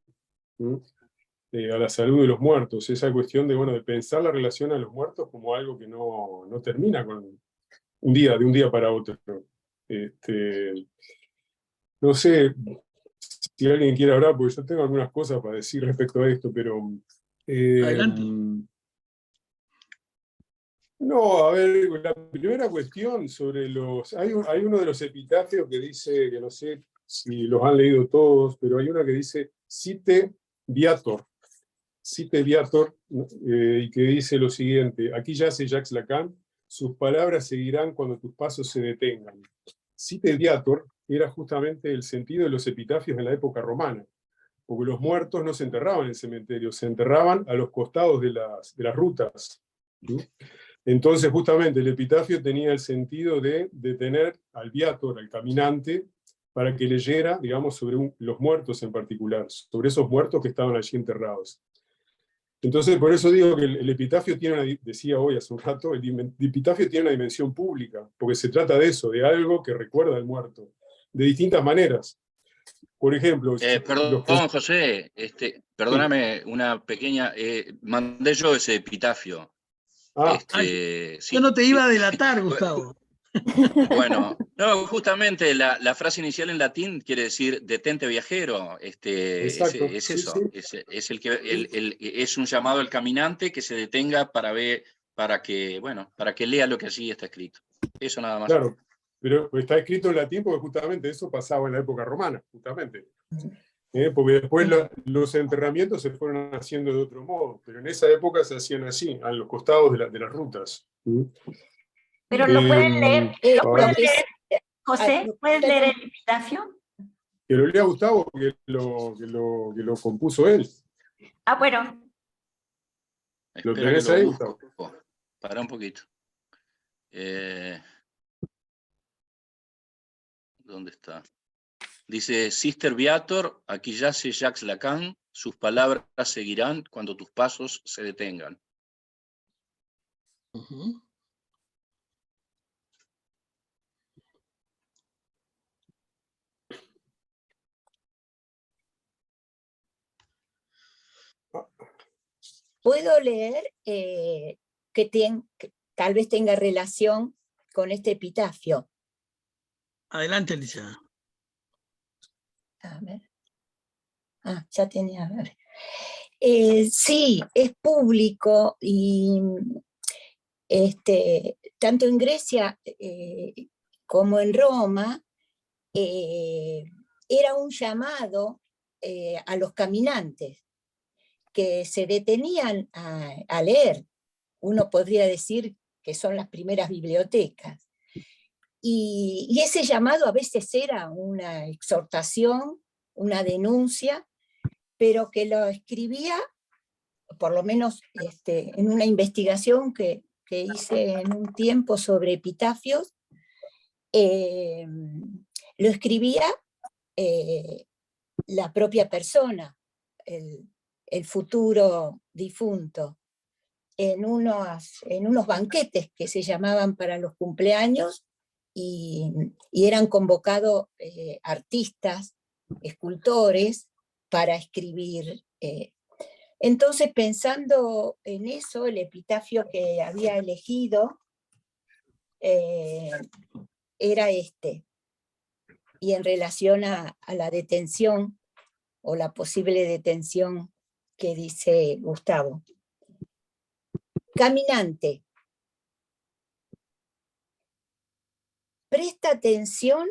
a la salud de los muertos. Esa cuestión de, de pensar la relación a los muertos como algo que no termina con de un día para otro. No sé si alguien quiere hablar, porque yo tengo algunas cosas para decir respecto a esto, pero... Adelante. No, a ver, la primera cuestión sobre los... Hay uno de los epitafios que dice, que no sé si los han leído todos, pero hay una que dice, Cite Viator, y que dice lo siguiente: aquí yace Jacques Lacan, sus palabras seguirán cuando tus pasos se detengan. Cite Viator era justamente el sentido de los epitafios en la época romana, porque los muertos no se enterraban en el cementerio, se enterraban a los costados de las rutas. Entonces, justamente, el epitafio tenía el sentido de detener al viator, al caminante, para que leyera, digamos, sobre los muertos en particular, sobre esos muertos que estaban allí enterrados. Entonces, por eso digo que el epitafio tiene decía hoy hace un rato, el epitafio tiene una dimensión pública, porque se trata de eso, de algo que recuerda al muerto, de distintas maneras. Por ejemplo... Perdón, José, perdóname una pequeña... mandé yo ese epitafio. Yo no te iba a delatar, Gustavo. Bueno, no, justamente la frase inicial en latín quiere decir detente viajero. Exacto, es eso. Sí. Es un llamado al caminante que se detenga para que lea lo que allí está escrito. Eso nada más. Claro, pero está escrito en latín porque justamente eso pasaba en la época romana, justamente. Porque después los enterramientos se fueron haciendo de otro modo, pero en esa época se hacían así, a los costados de las rutas. Pero lo pueden leer, José, ¿puedes leer el epitafio? Que lo lea Gustavo, que lo compuso él. Ah, bueno. ¿Lo tenés ahí, Gustavo? Para un poquito. ¿Dónde está? Dice, Sister Viator, aquí yace Jacques Lacan, sus palabras seguirán cuando tus pasos se detengan. Puedo leer que tal vez tenga relación con este epitafio. Adelante, Alicia. A ver. Ah, ya tenía, a ver. Sí, es público y tanto en Grecia como en Roma era un llamado a los caminantes que se detenían a leer. Uno podría decir que son las primeras bibliotecas. Y ese llamado a veces era una exhortación, una denuncia, pero que lo escribía, por lo menos en una investigación que hice en un tiempo sobre epitafios, lo escribía la propia persona, el futuro difunto, en unos banquetes que se llamaban para los cumpleaños, y eran convocados artistas, escultores, para escribir. Entonces, pensando en eso, el epitafio que había elegido era este, y en relación a la detención, o la posible detención que dice Gustavo. Caminante, presta atención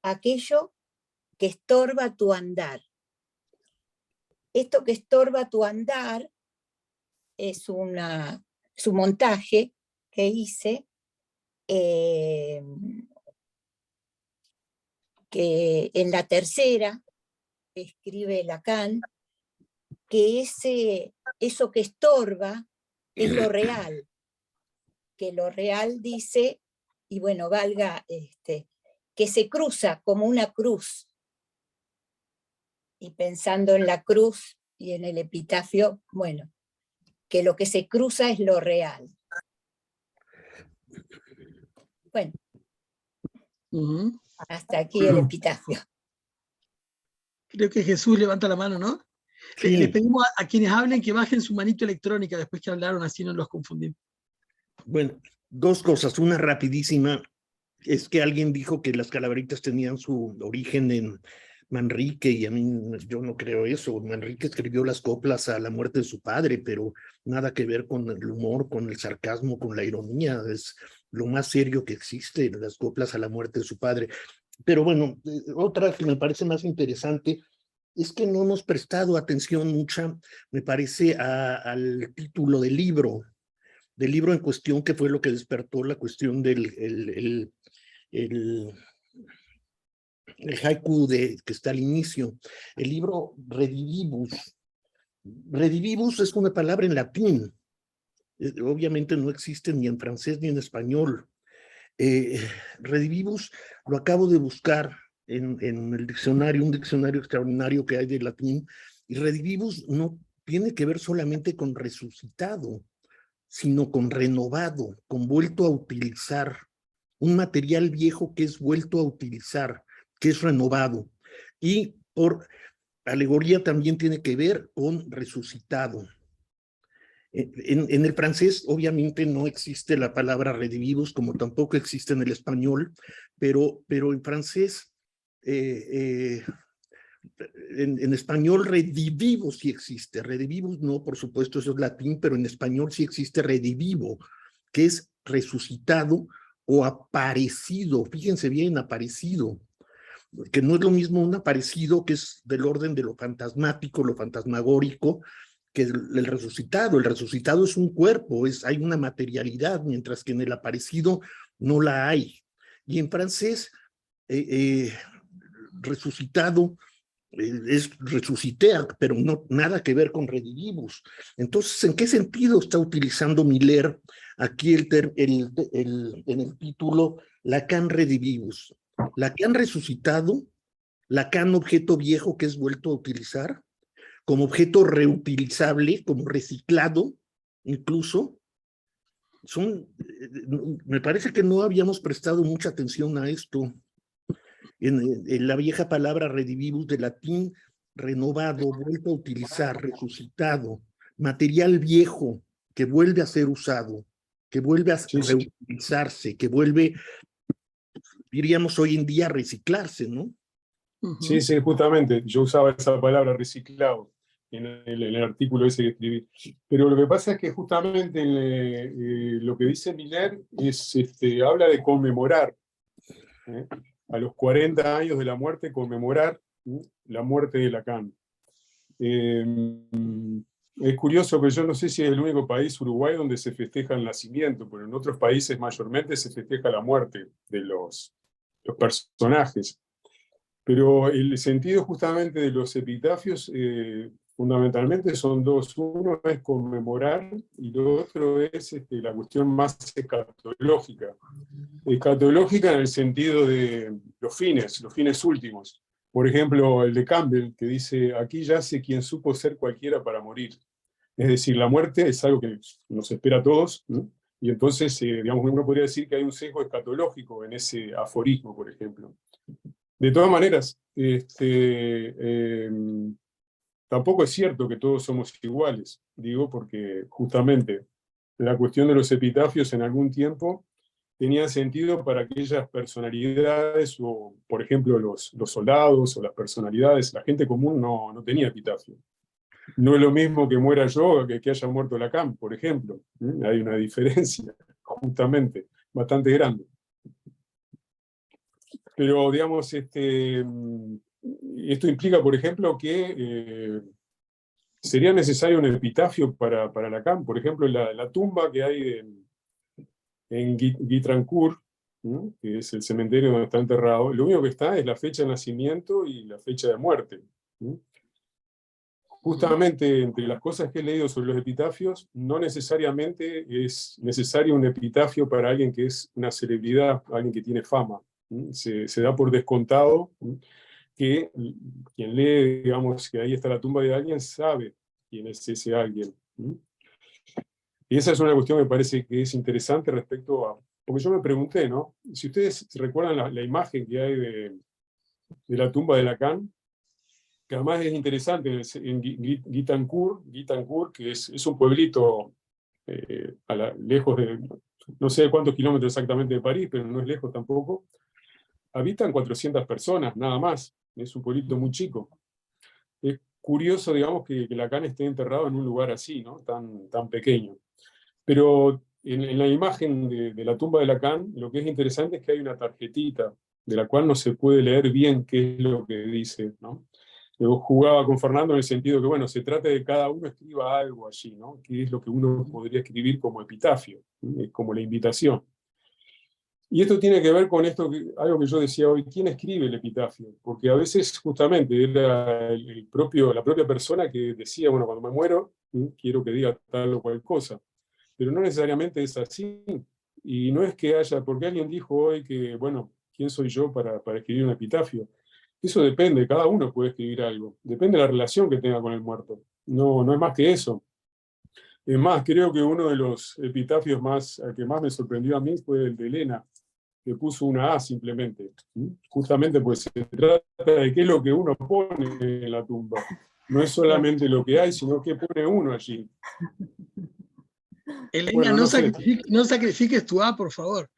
a aquello que estorba tu andar. Esto que estorba tu andar es su montaje que hice, que en la tercera escribe Lacan, que eso que estorba es lo real, que lo real dice, y bueno, valga, que se cruza como una cruz. Y pensando en la cruz y en el epitafio, bueno, que lo que se cruza es lo real. Bueno, hasta aquí el epitafio. Creo que Jesús levanta la mano, ¿no? Sí. Les pedimos a quienes hablen que bajen su manito electrónica después que hablaron, así no los confundimos. Bueno, dos cosas. Una rapidísima, es que alguien dijo que las calaveritas tenían su origen en Manrique, y a mí yo no creo eso. Manrique escribió las coplas a la muerte de su padre, pero nada que ver con el humor, con el sarcasmo, con la ironía. Es lo más serio que existe, las coplas a la muerte de su padre. Pero bueno, otra que me parece más interesante es que no hemos prestado atención mucha, me parece, al título del libro en cuestión, que fue lo que despertó la cuestión del el haiku que está al inicio. El libro Redivivus. Redivivus es una palabra en latín. Obviamente no existe ni en francés ni en español. Redivivus lo acabo de buscar en el diccionario, un diccionario extraordinario que hay de latín, y redivivus no tiene que ver solamente con resucitado, sino con renovado, con vuelto a utilizar, un material viejo que es vuelto a utilizar, que es renovado. Y por alegoría también tiene que ver con resucitado. En el francés obviamente no existe la palabra redivivus, como tampoco existe en el español, pero en francés, en español redivivo sí existe. Redivivus no, por supuesto, eso es latín, pero en español sí existe redivivo, que es resucitado o aparecido. Fíjense bien, aparecido, que no es lo mismo un aparecido, que es del orden de lo fantasmático, lo fantasmagórico, que el resucitado. El resucitado es un cuerpo, hay una materialidad, mientras que en el aparecido no la hay. Y en francés, resucitado es resuciter, pero no, nada que ver con redivivus. Entonces, ¿en qué sentido está utilizando Miller aquí en el título Lacan redivivus? Lacan resucitado, Lacan objeto viejo que es vuelto a utilizar, como objeto reutilizable, como reciclado, incluso. Me parece que no habíamos prestado mucha atención a esto. En la vieja palabra redivivus, de latín, renovado, vuelto a utilizar, resucitado, material viejo que vuelve a ser usado. que vuelve a Sí, sí. reutilizarse, que vuelve, diríamos hoy en día, a reciclarse, ¿no? Sí, sí, justamente, yo usaba esa palabra reciclado en el artículo ese que escribí. Pero lo que pasa es que justamente lo que dice Miller habla de conmemorar, ¿eh? A los 40 años de la muerte, conmemorar, ¿sí?, la muerte de Lacan. Es curioso que yo no sé si es el único país, Uruguay, donde se festeja el nacimiento, pero en otros países mayormente se festeja la muerte de los personajes. Pero el sentido justamente de los epitafios fundamentalmente son dos. Uno es conmemorar y lo otro es la cuestión más escatológica. Escatológica en el sentido de los fines últimos. Por ejemplo, el de Campbell, que dice, aquí yace quien supo ser cualquiera para morir. Es decir, la muerte es algo que nos espera a todos, ¿no? Y entonces, digamos, uno podría decir que hay un sesgo escatológico en ese aforismo, por ejemplo. De todas maneras, tampoco es cierto que todos somos iguales, digo, porque justamente la cuestión de los epitafios en algún tiempo tenía sentido para aquellas personalidades, o por ejemplo los soldados o las personalidades. La gente común no tenía epitafio. No es lo mismo que muera yo que haya muerto Lacan, por ejemplo. Hay una diferencia, justamente, bastante grande. Pero, digamos, esto implica, por ejemplo, que sería necesario un epitafio para Lacan. Por ejemplo, la tumba que hay en Guitrancourt, ¿no?, que es el cementerio donde está enterrado, lo único que está es la fecha de nacimiento y la fecha de muerte, ¿no? Justamente entre las cosas que he leído sobre los epitafios, no necesariamente es necesario un epitafio para alguien que es una celebridad, alguien que tiene fama. Se da por descontado que quien lee, digamos, que ahí está la tumba de alguien, sabe quién es ese alguien. Y esa es una cuestión que me parece que es interesante respecto a... Porque yo me pregunté, ¿no? Si ustedes recuerdan la imagen que hay de la tumba de Lacan, que además es interesante, en Guitrancourt, que es un pueblito lejos de, no sé cuántos kilómetros exactamente de París, pero no es lejos tampoco, habitan 400 personas, nada más, es un pueblito muy chico. Es curioso, digamos, que Lacan esté enterrado en un lugar así, ¿no?, tan pequeño. Pero en la imagen de la tumba de Lacan, lo que es interesante es que hay una tarjetita, de la cual no se puede leer bien qué es lo que dice, ¿no? Yo jugaba con Fernando en el sentido que, bueno, se trata de que cada uno escriba algo allí, ¿no?, que es lo que uno podría escribir como epitafio, como la invitación. Y esto tiene que ver con algo que yo decía hoy: ¿quién escribe el epitafio? Porque a veces justamente era la propia persona que decía, bueno, cuando me muero, quiero que diga tal o cual cosa. Pero no necesariamente es así. Y no es que porque alguien dijo hoy que, bueno, ¿quién soy yo para escribir un epitafio? Eso depende, cada uno puede escribir algo. Depende de la relación que tenga con el muerto. No es más que eso. Es más, creo que uno de los epitafios que más me sorprendió a mí fue el de Elena, que puso una A simplemente. Justamente pues se trata de qué es lo que uno pone en la tumba. No es solamente lo que hay, sino qué pone uno allí. Elena, Bueno, no sacrifiques tu A, por favor.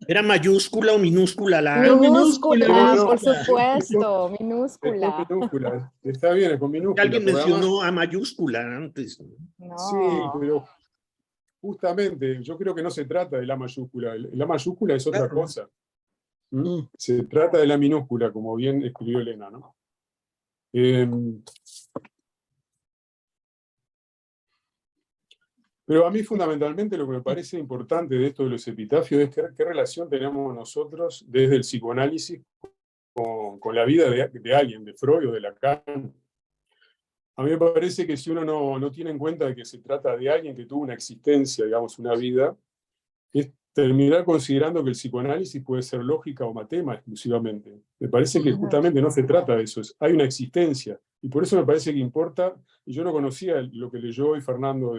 ¿Era mayúscula o minúscula la A? Minúscula, No. por supuesto, minúscula. Es con minúscula. Está bien, es con minúscula. Alguien mencionó A mayúscula antes. No. Sí, pero justamente yo creo que no se trata de la mayúscula. La mayúscula es otra cosa. Se trata de la minúscula, como bien escribió Elena, ¿no? Pero a mí fundamentalmente lo que me parece importante de esto de los epitafios es qué relación tenemos nosotros desde el psicoanálisis con la vida de alguien, de Freud o de Lacan. A mí me parece que si uno no tiene en cuenta que se trata de alguien que tuvo una existencia, digamos, una vida, es terminar considerando que el psicoanálisis puede ser lógica o matema exclusivamente. Me parece que justamente no se trata de eso, hay una existencia. Y por eso me parece que importa, y yo no conocía lo que leyó hoy Fernando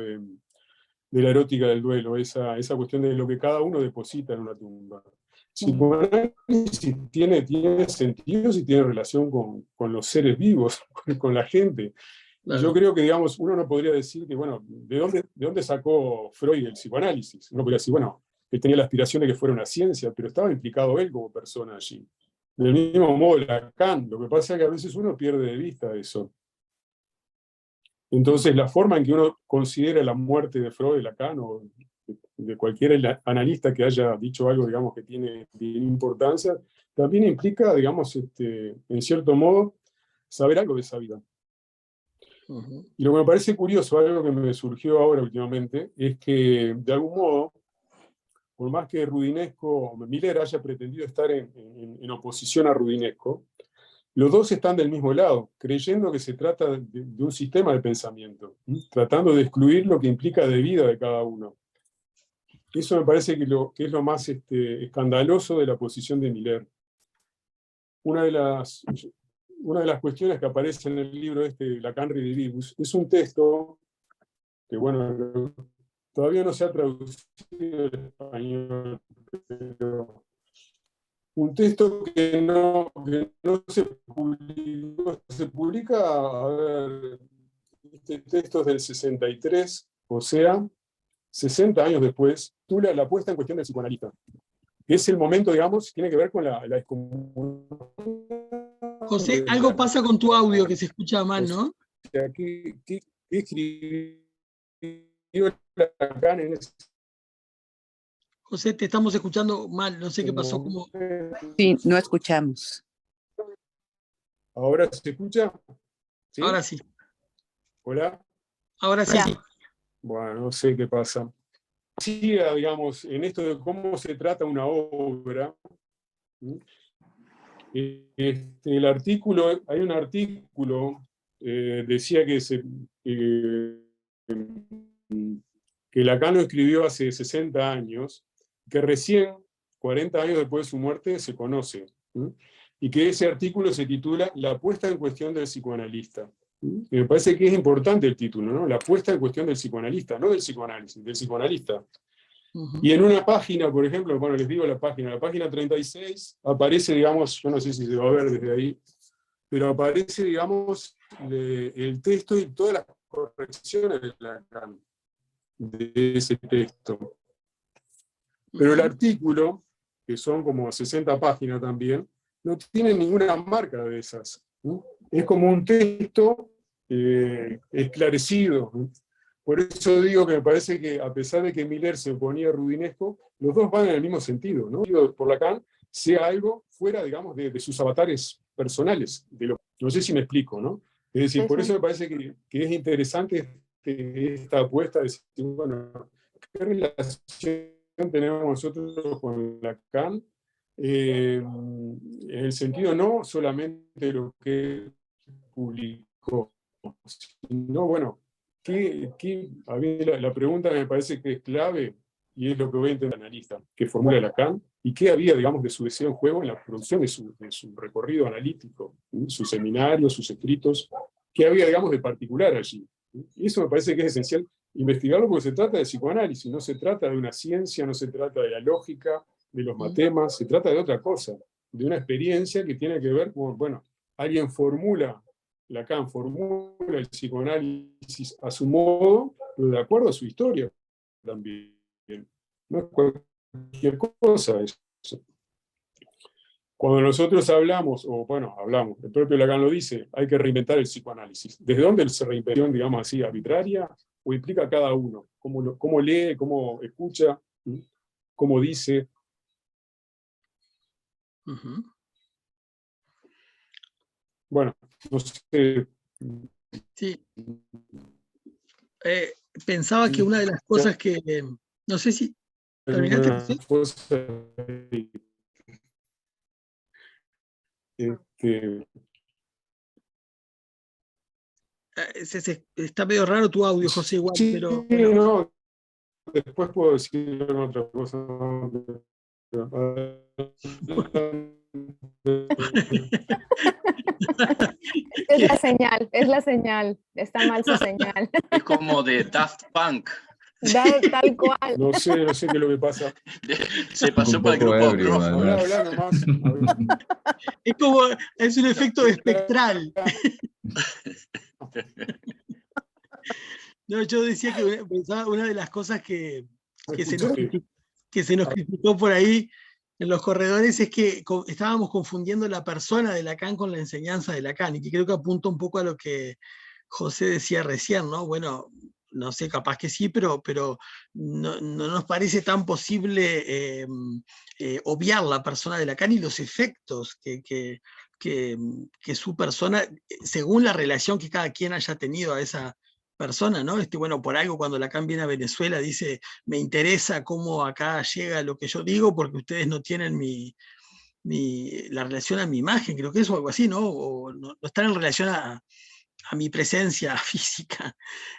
de la erótica del duelo, esa cuestión de lo que cada uno deposita en una tumba. Psicoanálisis tiene sentido si tiene relación con los seres vivos, con la gente. Claro. Yo creo que, digamos, uno no podría decir que, bueno, ¿de dónde sacó Freud el psicoanálisis? Uno podría decir, bueno, que tenía la aspiración de que fuera una ciencia, pero estaba implicado él como persona allí. Del mismo modo, Lacan, lo que pasa es que a veces uno pierde de vista eso. Entonces, la forma en que uno considera la muerte de Freud, de Lacan, o de cualquier analista que haya dicho algo, digamos, que tiene importancia, también implica, digamos, en cierto modo, saber algo de esa vida. Y lo que me parece curioso, algo que me surgió ahora últimamente, es que, de algún modo, por más que Rudinesco, Miller haya pretendido estar en oposición a Rudinesco, los dos están del mismo lado, creyendo que se trata de un sistema de pensamiento, tratando de excluir lo que implica de vida de cada uno. Eso me parece que es lo más escandaloso de la posición de Miller. Una de las cuestiones que aparece en el libro Lacan Redivivus es un texto que, bueno, todavía no se ha traducido al español, pero un texto que no se publica, a ver, este texto es del 63, o sea, 60 años después, la puesta en cuestión del psicoanalista. Es el momento, digamos, tiene que ver con la excomunión. José, algo pasa con tu audio que se escucha mal, ¿no? O sea, ¿qué escribió Lacan en ese? José, te estamos escuchando mal, no sé qué pasó. Sí, no escuchamos. ¿Ahora se escucha? ¿Sí? Ahora sí. ¿Hola? Ahora sí. Bueno, no sé qué pasa. Sí, digamos, en esto de cómo se trata una obra, el artículo, hay un artículo, decía que Lacan lo escribió hace 60 años, que recién, 40 años después de su muerte, se conoce. Y que ese artículo se titula La puesta en cuestión del psicoanalista. Y me parece que es importante el título, ¿no? La puesta en cuestión del psicoanalista, no del psicoanálisis, del psicoanalista. Y en una página, por ejemplo, bueno, les digo la página 36, aparece, digamos, yo no sé si se va a ver desde ahí, pero aparece, digamos, el texto y todas las correcciones de Lacan, de ese texto. Pero el artículo, que son como 60 páginas también, no tiene ninguna marca de esas. Es como un texto esclarecido. Por eso digo que me parece que, a pesar de que Miller se oponía a Rudinesco, los dos van en el mismo sentido, ¿no? Por Lacan, sea algo fuera, digamos, de sus avatares personales. No sé si me explico, ¿no? Es decir, por eso me parece que es interesante esta apuesta de decir, bueno, ¿qué relación tenemos nosotros con Lacan? En el sentido no solamente de lo que publicó, sino, bueno, a mí la pregunta me parece que es clave, y es lo que voy a intentar analista, que formula Lacan, y qué había, digamos, de su deseo en juego en la producción de su recorrido analítico, sus seminarios, sus escritos, qué había, digamos, de particular allí. Y eso me parece que es esencial investigarlo, porque se trata de psicoanálisis, no se trata de una ciencia, no se trata de la lógica, de los matemas, se trata de otra cosa, de una experiencia que tiene que ver con, bueno, alguien formula, Lacan formula el psicoanálisis a su modo, pero de acuerdo a su historia también. No es cualquier cosa eso. Cuando nosotros hablamos, el propio Lacan lo dice, hay que reinventar el psicoanálisis. ¿Desde dónde se reinventó, digamos así, arbitraria? ¿O implica a cada uno? ¿Cómo lee, cómo escucha, cómo dice? Bueno, no sé. Sí. Pensaba que una de las cosas que... no sé si... ¿Terminaste? Está medio raro tu audio, José, igual, sí, pero... No, después puedo decir otra cosa. Es la señal, está mal su señal. Es como de Daft Punk. Tal cual. No sé qué es lo que pasa. Se pasó por el grupo Croft. Habla nomás. Es un efecto espectral. No, yo decía que pensaba una de las cosas que se nos Escuchaste. criticó por ahí en los corredores es que estábamos confundiendo la persona de Lacan con la enseñanza de Lacan, y que creo que apunta un poco a lo que José decía recién, ¿no? Bueno, no sé, capaz que sí, pero no nos parece tan posible obviar la persona de Lacan y los efectos que su persona, según la relación que cada quien haya tenido a esa persona, ¿no? Bueno, por algo cuando Lacan viene a Venezuela dice, me interesa cómo acá llega lo que yo digo porque ustedes no tienen la relación a mi imagen, creo que es algo así, ¿no? O no están en relación a mi presencia física.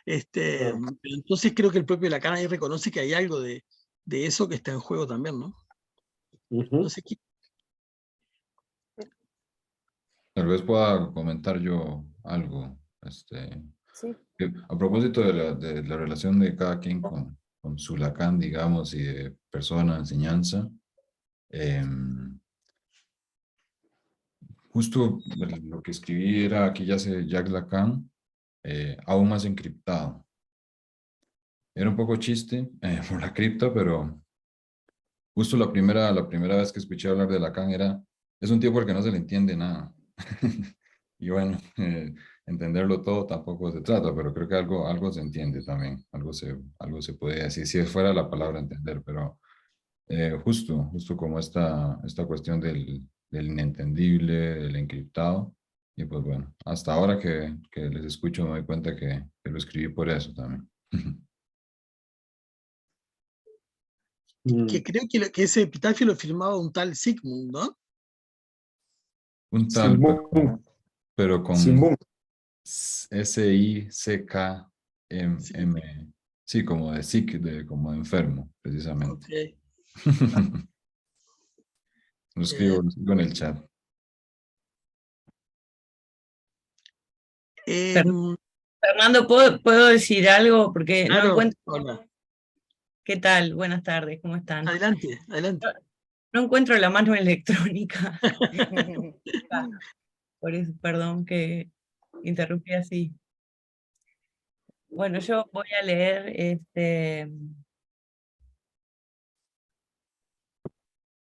Entonces creo que el propio Lacan ahí reconoce que hay algo de eso que está en juego también, ¿no? No sé qué. Tal vez pueda comentar yo algo. Sí. A propósito de la relación de cada quien con su Lacan, digamos, y de persona, enseñanza, justo lo que escribí era aquí ya hace Jacques Lacan, aún más encriptado. Era un poco chiste por la cripta, pero justo la primera vez que escuché hablar de Lacan es un tipo al que no se le entiende nada. Y bueno, entenderlo todo tampoco se trata, pero creo que algo se entiende también, algo se puede decir, si fuera la palabra entender, pero justo como esta cuestión del inentendible, del encriptado, y pues bueno, hasta ahora que les escucho me doy cuenta que lo escribí por eso también. Que creo que ese epitafio lo firmaba un tal Sigmund, ¿no? Un tal, pero con S-I-C-K-M, sí, como de sick, como de enfermo, precisamente. Okay. Lo escribo en el chat. Fernando, ¿puedo decir algo? Porque claro, no encuentro... Hola. ¿Qué tal? Buenas tardes, ¿cómo están? Adelante. No encuentro la mano electrónica. Por eso, perdón que interrumpí así. Bueno, yo voy a leer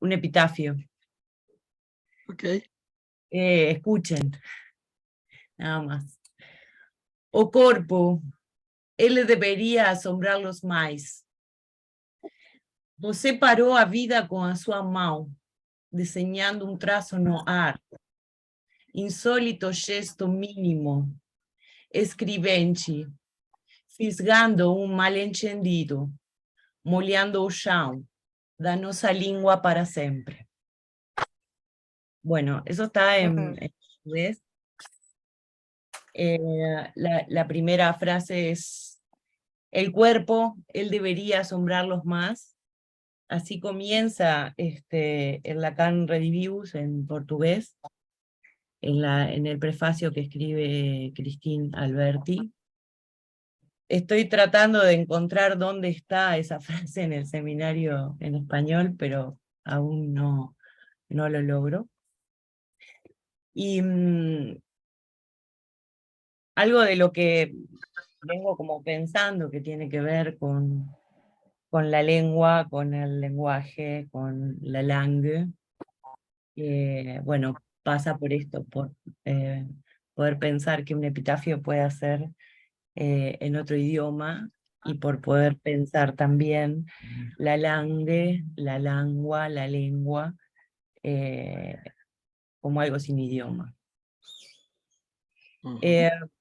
un epitafio. Ok. Escuchen, nada más. O corpo, ele deveria assombrá-los mais. Você parou a vida com a sua mão, desenhando um traço no ar. Insólito gesto mínimo, escrevente, fisgando um mal-entendido, molhando o chão da nossa língua para sempre. Bueno, eso está en inglés. La primera frase es, el cuerpo, él debería asombrarlos más. Así comienza el Lacan Redivivus en portugués, en el prefacio que escribe Christine Alberti. Estoy tratando de encontrar dónde está esa frase en el seminario en español, pero aún no lo logro. Y algo de lo que vengo como pensando que tiene que ver con la lengua, con el lenguaje, con la langue, bueno, pasa por esto, por poder pensar que un epitafio puede ser en otro idioma, y por poder pensar también la langue, la lengua, como algo sin idioma.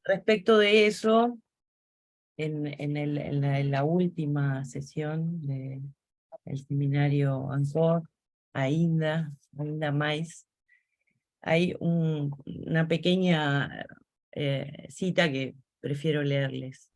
Respecto de eso, en la última sesión del seminario ANCOR, ainda mais, hay una pequeña cita que prefiero leerles.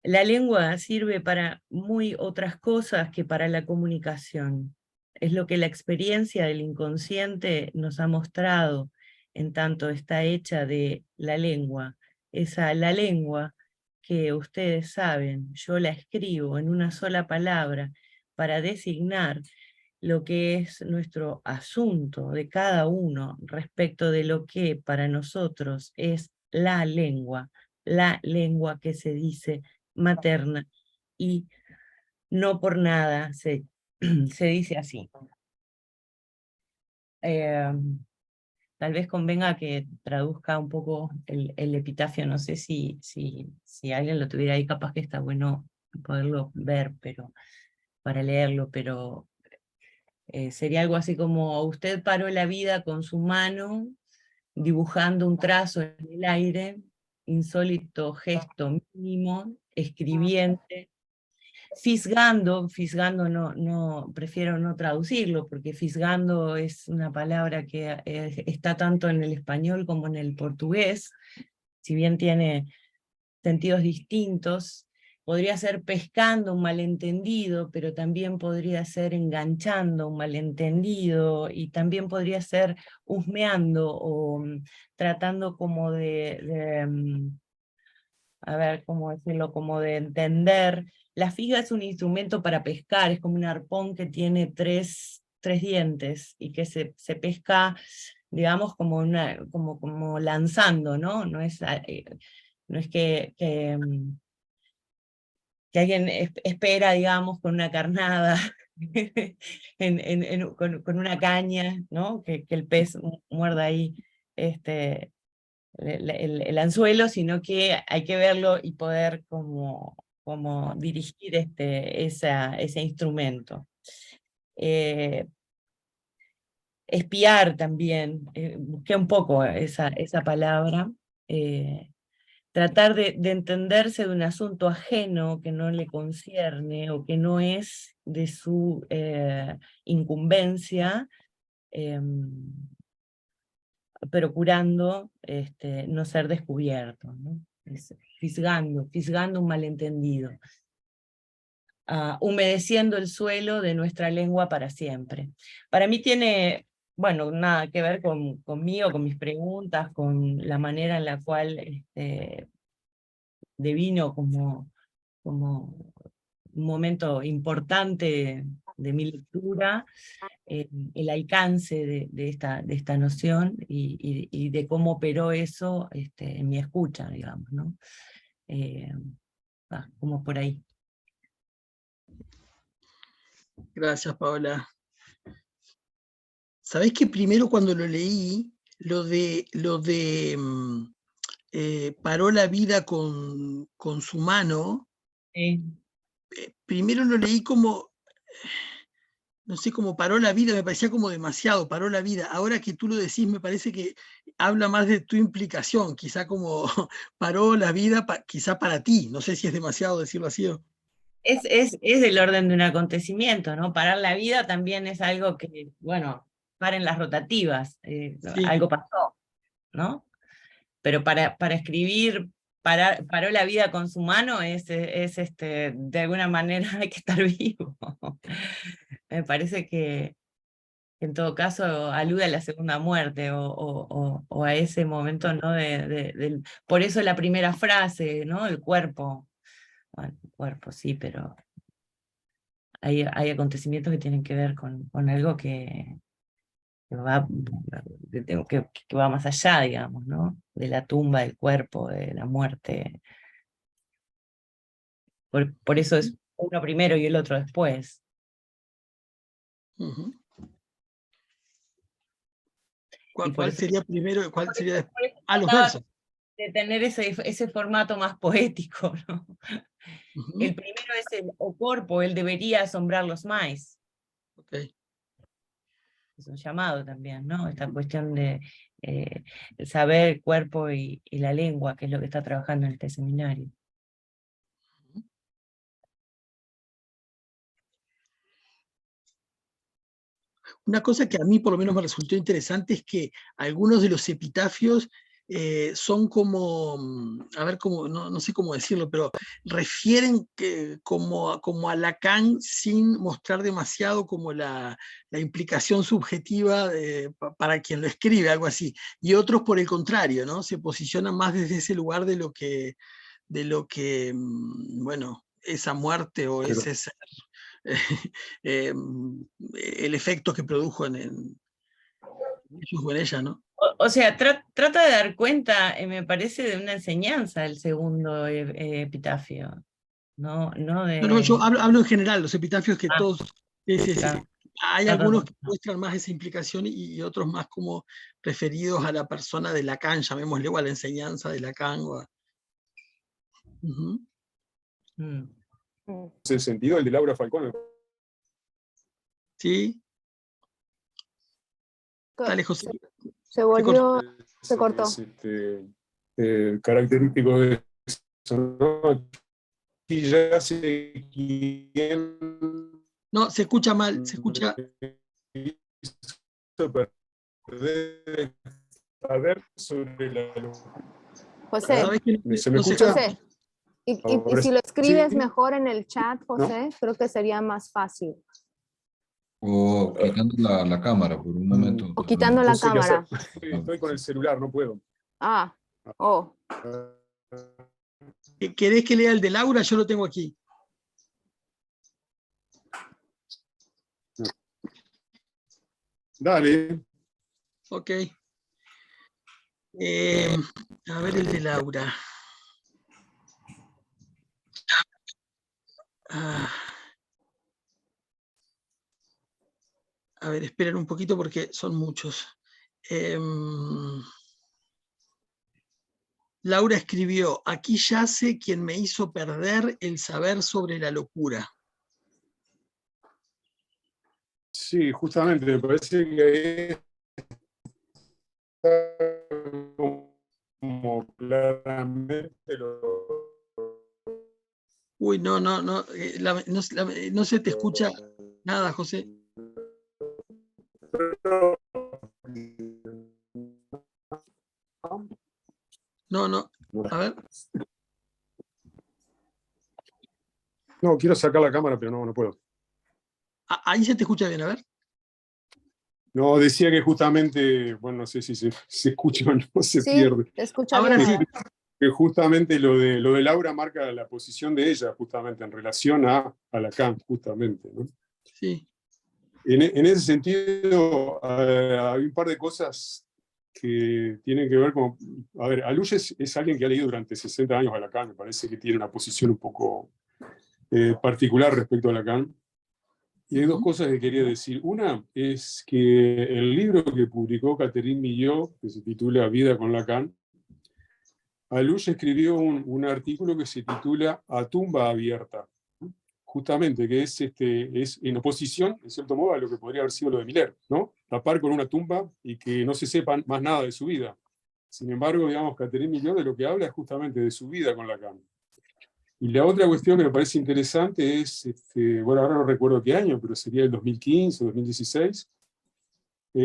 La lengua sirve para muy otras cosas que para la comunicación. Es lo que la experiencia del inconsciente nos ha mostrado, en tanto está hecha de la lengua. La lengua que ustedes saben, yo la escribo en una sola palabra para designar lo que es nuestro asunto de cada uno respecto de lo que para nosotros es la lengua que se dice materna, y no por nada se dice así. Tal vez convenga que traduzca un poco el epitafio, no sé si alguien lo tuviera ahí, capaz que está bueno poderlo ver, pero para leerlo, pero sería algo así como: usted paró la vida con su mano, dibujando un trazo en el aire, insólito gesto mínimo, escribiente, fisgando no, prefiero no traducirlo, porque fisgando es una palabra que está tanto en el español como en el portugués, si bien tiene sentidos distintos. Podría ser pescando un malentendido, pero también podría ser enganchando un malentendido, y también podría ser husmeando o tratando como a ver, ¿cómo decirlo? Como de entender. La figa es un instrumento para pescar, es como un arpón que tiene tres dientes y que se pesca, digamos, como lanzando, ¿no? No es que alguien espera, digamos, con una carnada, con una caña, ¿no? Que el pez muerda ahí el anzuelo, sino que hay que verlo y poder como dirigir ese instrumento. Espiar también, busqué un poco esa palabra, tratar de entenderse de un asunto ajeno que no le concierne o que no es de su incumbencia, procurando no ser descubierto, ¿no? Fisgando un malentendido, humedeciendo el suelo de nuestra lengua para siempre. Para mí tiene, bueno, nada que ver conmigo, con mis preguntas, con la manera en la cual devino como un momento importante de mi lectura, el alcance de esta noción y de cómo operó eso en mi escucha, digamos, ¿no? Como por ahí. Gracias, Paola. ¿Sabés que primero cuando lo leí, lo de paró la vida con su mano, primero lo leí como, no sé, como paró la vida, me parecía como demasiado, paró la vida. Ahora que tú lo decís, me parece que habla más de tu implicación, quizá como paró la vida, quizá para ti. No sé si es demasiado decirlo así. Es del orden de un acontecimiento, ¿no? Parar la vida también es algo que, bueno, paren las rotativas, Sí. algo pasó, ¿no? Pero para escribir paró la vida con su mano de alguna manera hay que estar vivo. Me parece que en todo caso alude a la segunda muerte o a ese momento, ¿no? Por eso la primera frase, ¿no? El cuerpo. Bueno, el cuerpo sí, pero hay acontecimientos que tienen que ver con algo que va más allá, digamos, ¿no? De la tumba, del cuerpo, de la muerte. Por eso es uno primero y el otro después. Uh-huh. ¿Cuál sería primero y cuál sería después? Los versos. De tener ese formato más poético, ¿no? Uh-huh. El primero es el o corpo, él debería asombrarlos más. Okay. Es un llamado también, ¿no? Esta cuestión de saber el cuerpo y la lengua, que es lo que está trabajando en este seminario. Una cosa que a mí por lo menos me resultó interesante es que algunos de los epitafios son como, a ver, no sé cómo decirlo, pero refieren como a Lacan sin mostrar demasiado como la implicación subjetiva para quien lo escribe, algo así. Y otros por el contrario, ¿no? Se posicionan más desde ese lugar de lo que bueno, esa muerte o ese ser. El efecto que produjo en ellos o en ella, ¿no? O sea, trata de dar cuenta, me parece, de una enseñanza el segundo epitafio. No de... No, yo hablo en general, los epitafios que Ah, todos... Sí, sí, sí. claro. Hay No, algunos que muestran más esa implicación y otros más como referidos a la persona de Lacan, llamémosle, o a la enseñanza de Lacan. Es el sentido, el de Laura Falcón. Sí. Dale, José. Se volvió, se cortó. Característico de eso, ¿no? Y ya sé quién... No, se escucha mal, se escucha... Saber sobre la locura. José, ¿Se me escucha? José, y si lo escribes mejor en el chat, José, creo que sería más fácil. O quitando la cámara por un momento. O quitando la cámara. Estoy con el celular, no puedo. ¿Querés que lea el de Laura? Yo lo tengo aquí. Dale. Ok. A ver el de Laura. A ver, esperen un poquito porque son muchos. Laura escribió: aquí yace quien me hizo perder el saber sobre la locura. Sí, justamente, me parece que como claramente Uy, no se te escucha nada, José. No, a ver. No, quiero sacar la cámara, pero no puedo. Ahí se te escucha bien, a ver. No, decía que justamente, bueno, no sé si se escucha o no, se pierde. Sí, te escucha bien. Que justamente lo de Laura marca la posición de ella, justamente, en relación a Lacan, justamente, ¿no? Sí. En ese sentido, hay un par de cosas que tienen que ver con... A ver, Alush es alguien que ha leído durante 60 años a Lacan, me parece que tiene una posición un poco particular respecto a Lacan. Y hay dos cosas que quería decir. Una es que el libro que publicó Catherine Millot, que se titula Vida con Lacan, Alush escribió un artículo que se titula A tumba abierta, justamente, que es en oposición, en cierto modo, a lo que podría haber sido lo de Miller, ¿no? Tapar con una tumba y que no se sepa más nada de su vida. Sin embargo, digamos, Catherine Millot de lo que habla es justamente de su vida con Lacan. Y la otra cuestión que me parece interesante es, bueno, ahora no recuerdo qué año, pero sería el 2015, 2016,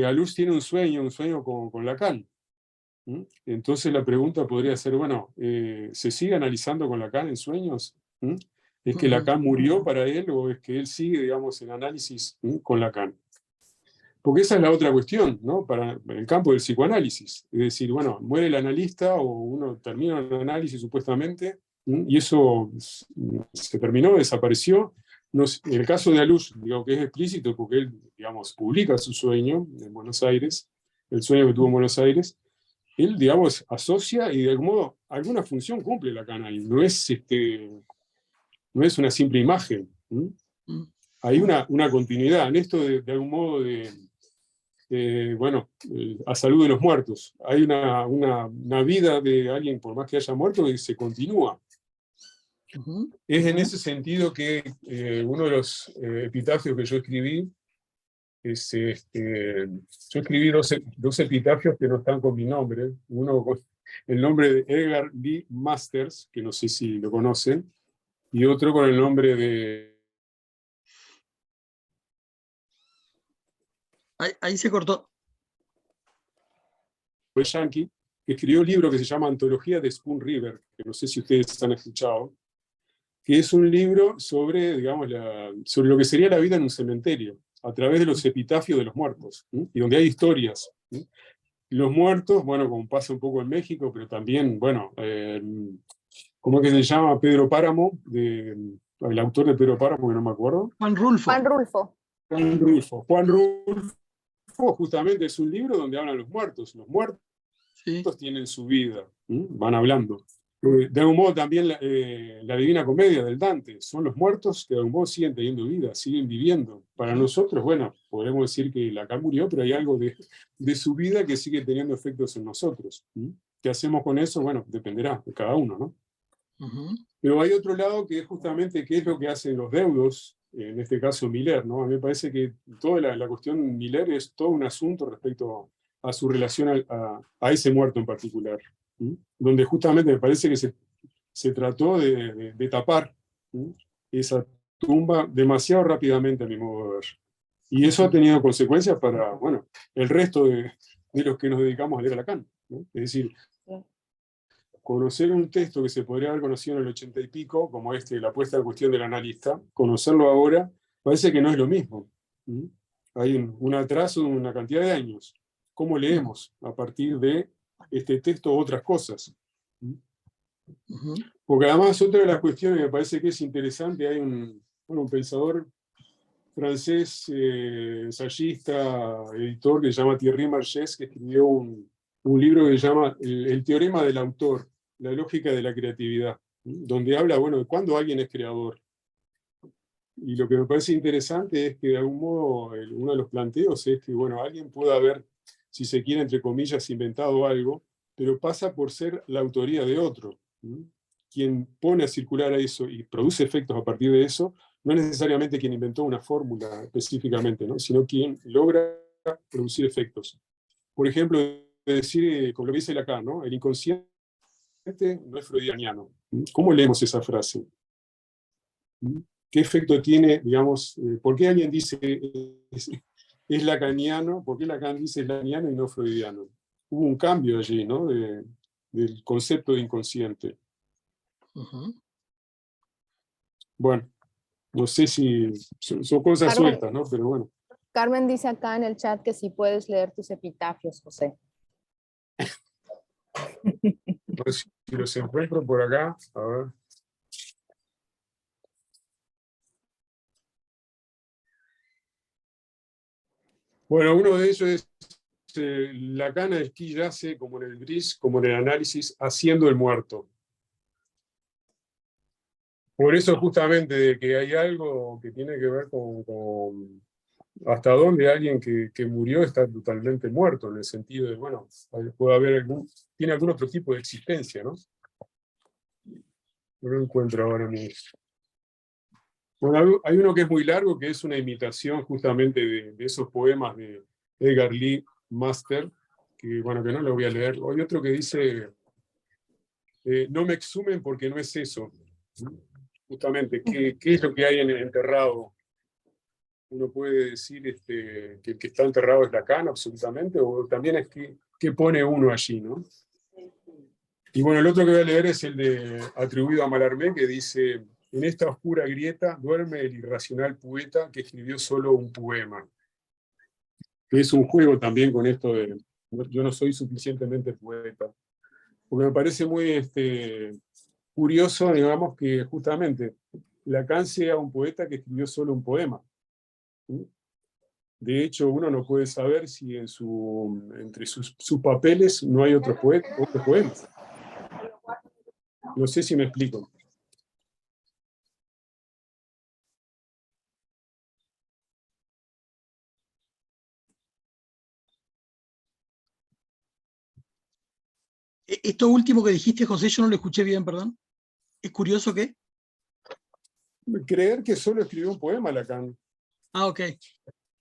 Alush tiene un sueño con Lacan. Entonces la pregunta podría ser, bueno, ¿se sigue analizando con Lacan en sueños? ¿Es que Lacan murió para él o es que él sigue, digamos, en análisis con Lacan? Porque esa es la otra cuestión, ¿no? Para el campo del psicoanálisis. Es decir, bueno, muere el analista o uno termina el análisis supuestamente y eso se terminó, desapareció. En el caso de Alush, digo que es explícito porque él, digamos, publica su sueño en Buenos Aires, el sueño que tuvo en Buenos Aires. Él, digamos, asocia y de algún modo alguna función cumple Lacan ahí. No es una simple imagen. Hay una continuidad en esto de algún modo a salud de los muertos. Hay una vida de alguien, por más que haya muerto, que se continúa. Es en ese sentido que uno de los epitafios que yo escribí, yo escribí dos epitafios que no están con mi nombre. Uno con el nombre de Edgar Lee Masters, que no sé si lo conocen, y otro con el nombre de... Ahí se cortó. Yankee, que escribió un libro que se llama Antología de Spoon River, que no sé si ustedes han escuchado, que es un libro sobre, digamos, sobre lo que sería la vida en un cementerio, a través de los epitafios de los muertos, y donde hay historias. Los muertos, bueno, como pasa un poco en México, pero también, bueno, ¿cómo es que se llama? Pedro Páramo, el autor de Pedro Páramo, que no me acuerdo. Juan Rulfo. Juan Rulfo. Juan Rulfo epígrafo justamente es un libro donde hablan los muertos. Los muertos tienen su vida, van hablando. De algún modo también la Divina Comedia del Dante, son los muertos que de algún modo siguen teniendo vida, siguen viviendo. Para nosotros, bueno, podremos decir que Lacan murió, pero hay algo de su vida que sigue teniendo efectos en nosotros. ¿Qué hacemos con eso? Bueno, dependerá de cada uno, ¿no? Pero hay otro lado que es justamente qué es lo que hacen los deudos, en este caso Miller, ¿no? A mí me parece que toda la cuestión Miller es todo un asunto respecto a su relación a ese muerto en particular, donde justamente me parece que se trató de tapar esa tumba demasiado rápidamente a mi modo de ver. Y eso ha tenido consecuencias para, bueno, el resto de los que nos dedicamos a leer a Lacan, ¿no? Es decir, conocer un texto que se podría haber conocido en el 80 y pico, como la puesta en cuestión del analista, conocerlo ahora, parece que no es lo mismo. Hay un atraso de una cantidad de años. ¿Cómo leemos a partir de este texto otras cosas? Porque además otra de las cuestiones que me parece que es interesante, hay un pensador francés, ensayista, editor, que se llama Thierry Marchés, que escribió un libro que se llama El teorema del autor, la lógica de la creatividad, donde habla, bueno, de cuándo alguien es creador. Y lo que me parece interesante es que de algún modo uno de los planteos es que, bueno, alguien puede haber, si se quiere, entre comillas, inventado algo, pero pasa por ser la autoría de otro. Quien pone a circular a eso y produce efectos a partir de eso, no es necesariamente quien inventó una fórmula específicamente, ¿no? Sino quien logra producir efectos. Por ejemplo, decir, como lo dice Lacan, ¿no? El inconsciente no es freudiano. ¿Cómo leemos esa frase? ¿Qué efecto tiene, digamos, por qué alguien dice es lacaniano? ¿Por qué Lacan dice es lacaniano y no freudiano? Hubo un cambio allí, ¿no? Del concepto de inconsciente. Bueno, no sé si son cosas sueltas, ¿no? Pero bueno. Carmen dice acá en el chat que si puedes leer tus epitafios, José. A ver si los encuentro por acá. A ver. Bueno, uno de ellos es Lacan aquí yace, como en el Gris, como en el análisis, haciendo el muerto. Por eso justamente de que hay algo que tiene que ver con hasta dónde alguien que murió está totalmente muerto, en el sentido de, bueno, puede haber tiene algún otro tipo de existencia, ¿no? No lo encuentro ahora mismo. Bueno, hay uno que es muy largo, que es una imitación justamente de esos poemas de Edgar Lee Master, que bueno, que no lo voy a leer. Hay otro que dice, no me exhumen porque no es eso. Justamente, ¿qué es lo que hay enterrado? Uno puede decir que el que está enterrado es Lacan, absolutamente, o también es que pone uno allí, ¿no? Y bueno, el otro que voy a leer es el atribuido a Mallarmé, que dice, en esta oscura grieta duerme el irracional poeta que escribió solo un poema. Que es un juego también con esto de, yo no soy suficientemente poeta. Porque me parece muy curioso, digamos, que justamente Lacan sea un poeta que escribió solo un poema. De hecho, uno no puede saber si entre sus papeles no hay otros poemas. No sé si me explico. Esto último que dijiste, José, yo no lo escuché bien, perdón. ¿Es curioso qué? Creer que solo escribió un poema Lacan. Ah, ok.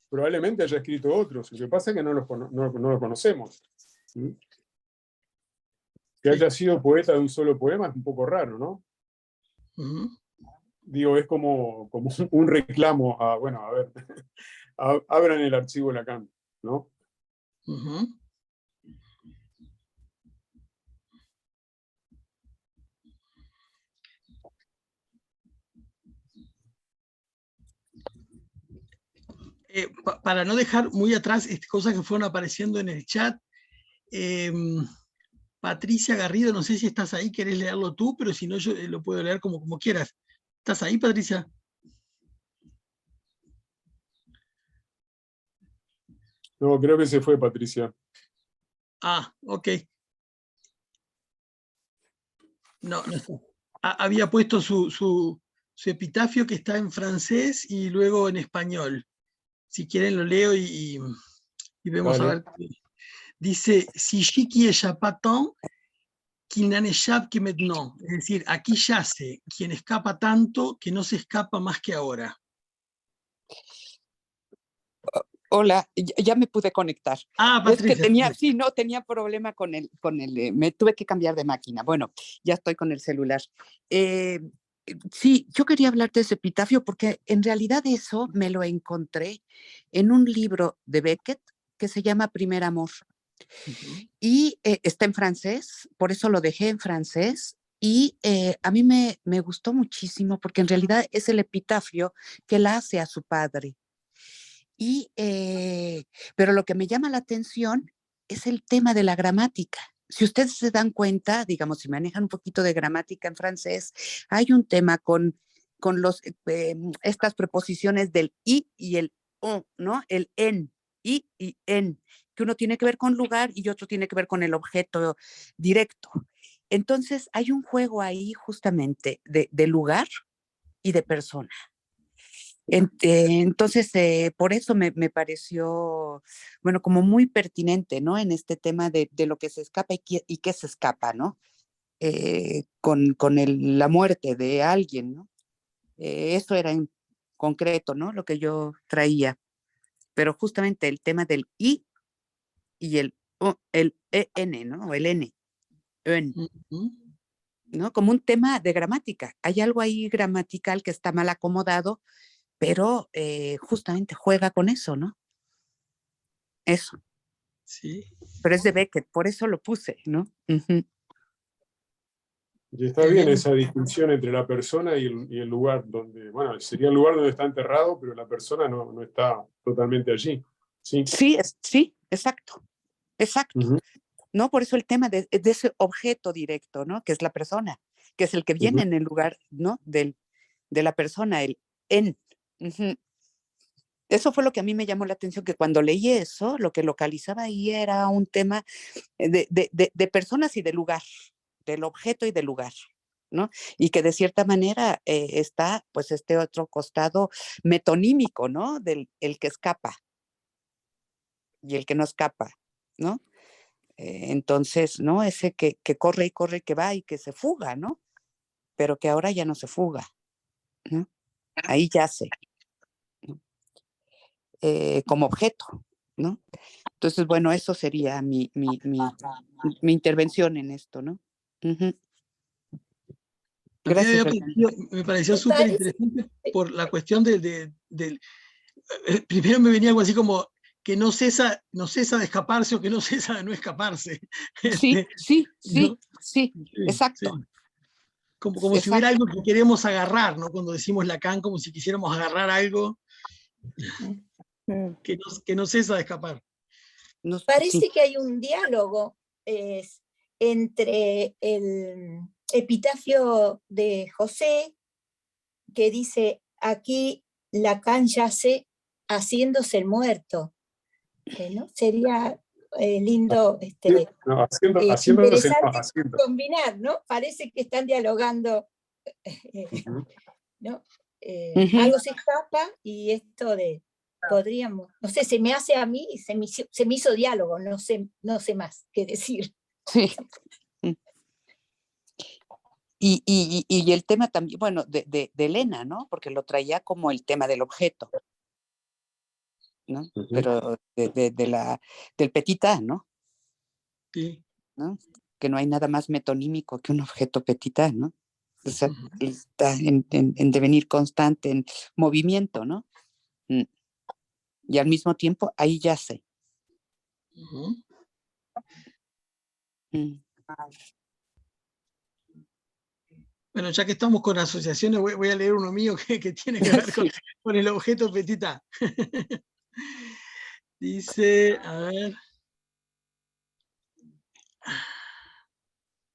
Probablemente haya escrito otros. Lo que pasa es que no los conocemos. Que haya sido poeta de un solo poema es un poco raro, ¿no? Digo, es como un reclamo a, bueno, a ver, abran el archivo Lacan, ¿no? Para no dejar muy atrás cosas que fueron apareciendo en el chat, Patricia Garrido, no sé si estás ahí, querés leerlo tú, pero si no, yo lo puedo leer como quieras. ¿Estás ahí, Patricia? No, creo que se fue, Patricia. Ah, ok. No, no está. Había puesto su epitafio, que está en francés y luego en español. Si quieren lo leo y vemos a Dale. ver. Dice, si Shiki échapa tant, qu'il n'en échappe que maintenant. Es decir, aquí yace quien escapa tanto que no se escapa más que ahora. Hola, ya me pude conectar. Ah, Es que Patricia. tenía problema me tuve que cambiar de máquina. Bueno, ya estoy con el celular. Sí, yo quería hablar de ese epitafio porque en realidad eso me lo encontré en un libro de Beckett que se llama Primer Amor. Y está en francés, por eso lo dejé en francés. Y a mí me gustó muchísimo porque en realidad es el epitafio que él hace a su padre. Pero lo que me llama la atención es el tema de la gramática. Si ustedes se dan cuenta, digamos, si manejan un poquito de gramática en francés, hay un tema con estas preposiciones del i y el o, ¿no? El en, i y en, que uno tiene que ver con lugar y otro tiene que ver con el objeto directo. Entonces, hay un juego ahí justamente de lugar y de persona. Entonces, por eso me pareció, bueno, como muy pertinente, ¿no? En este tema de lo que se escapa y qué se escapa, ¿no? Con la muerte de alguien, ¿no? Eso era en concreto, ¿no? Lo que yo traía. Pero justamente el tema del i y el en, ¿no? O el n, en, ¿no? Como un tema de gramática. Hay algo ahí gramatical que está mal acomodado, pero justamente juega con eso, ¿no? Eso. Sí. Pero es de Beckett, por eso lo puse, ¿no? Uh-huh. Y está bien esa distinción entre la persona y el lugar donde, bueno, sería el lugar donde está enterrado, pero la persona no está totalmente allí. Sí, sí, exacto. Exacto. Uh-huh. ¿No? Por eso el tema de ese objeto directo, ¿no? Que es la persona, que es el que viene en el lugar, ¿no? De la persona, el en. Uh-huh. Eso fue lo que a mí me llamó la atención, que cuando leí eso, lo que localizaba ahí era un tema de personas y de lugar, del objeto y del lugar, ¿no? Y que de cierta manera está, pues, este otro costado metonímico, ¿no? Del el que escapa y el que no escapa, ¿no? Entonces, ¿no? Ese que corre y corre, que va y que se fuga, ¿no? Pero que ahora ya no se fuga, ¿no? Ahí yace, ¿no? Como objeto, ¿no? Entonces, bueno, eso sería mi intervención en esto, ¿no? Uh-huh. Gracias. Me pareció súper interesante por la cuestión del primero me venía algo así como que no cesa de escaparse o que no cesa de no escaparse. Sí, ¿no? exacto. Sí. Como si hubiera algo que queremos agarrar, ¿no? Cuando decimos Lacan, como si quisiéramos agarrar algo que no cesa de escapar. Parece que hay un diálogo entre el epitafio de José, que dice, aquí Lacan yace haciéndose el muerto, ¿no? Sería lindo, interesante combinar, ¿no? Parece que están dialogando, ¿no? Algo se escapa y esto de, podríamos, no sé, se me hace a mí, se me hizo diálogo, no sé más qué decir. Sí. Y el tema también, bueno, de Elena, ¿no? Porque lo traía como el tema del objeto, ¿no? Uh-huh. Pero del petit A, ¿no? Sí. ¿No? Que no hay nada más metonímico que un objeto petit A, ¿no? O sea, está en devenir constante, en movimiento, ¿no? Y al mismo tiempo, ahí yace. Uh-huh. Bueno, ya que estamos con asociaciones, voy a leer uno mío que tiene que ver con el objeto petit A. Dice, a ver.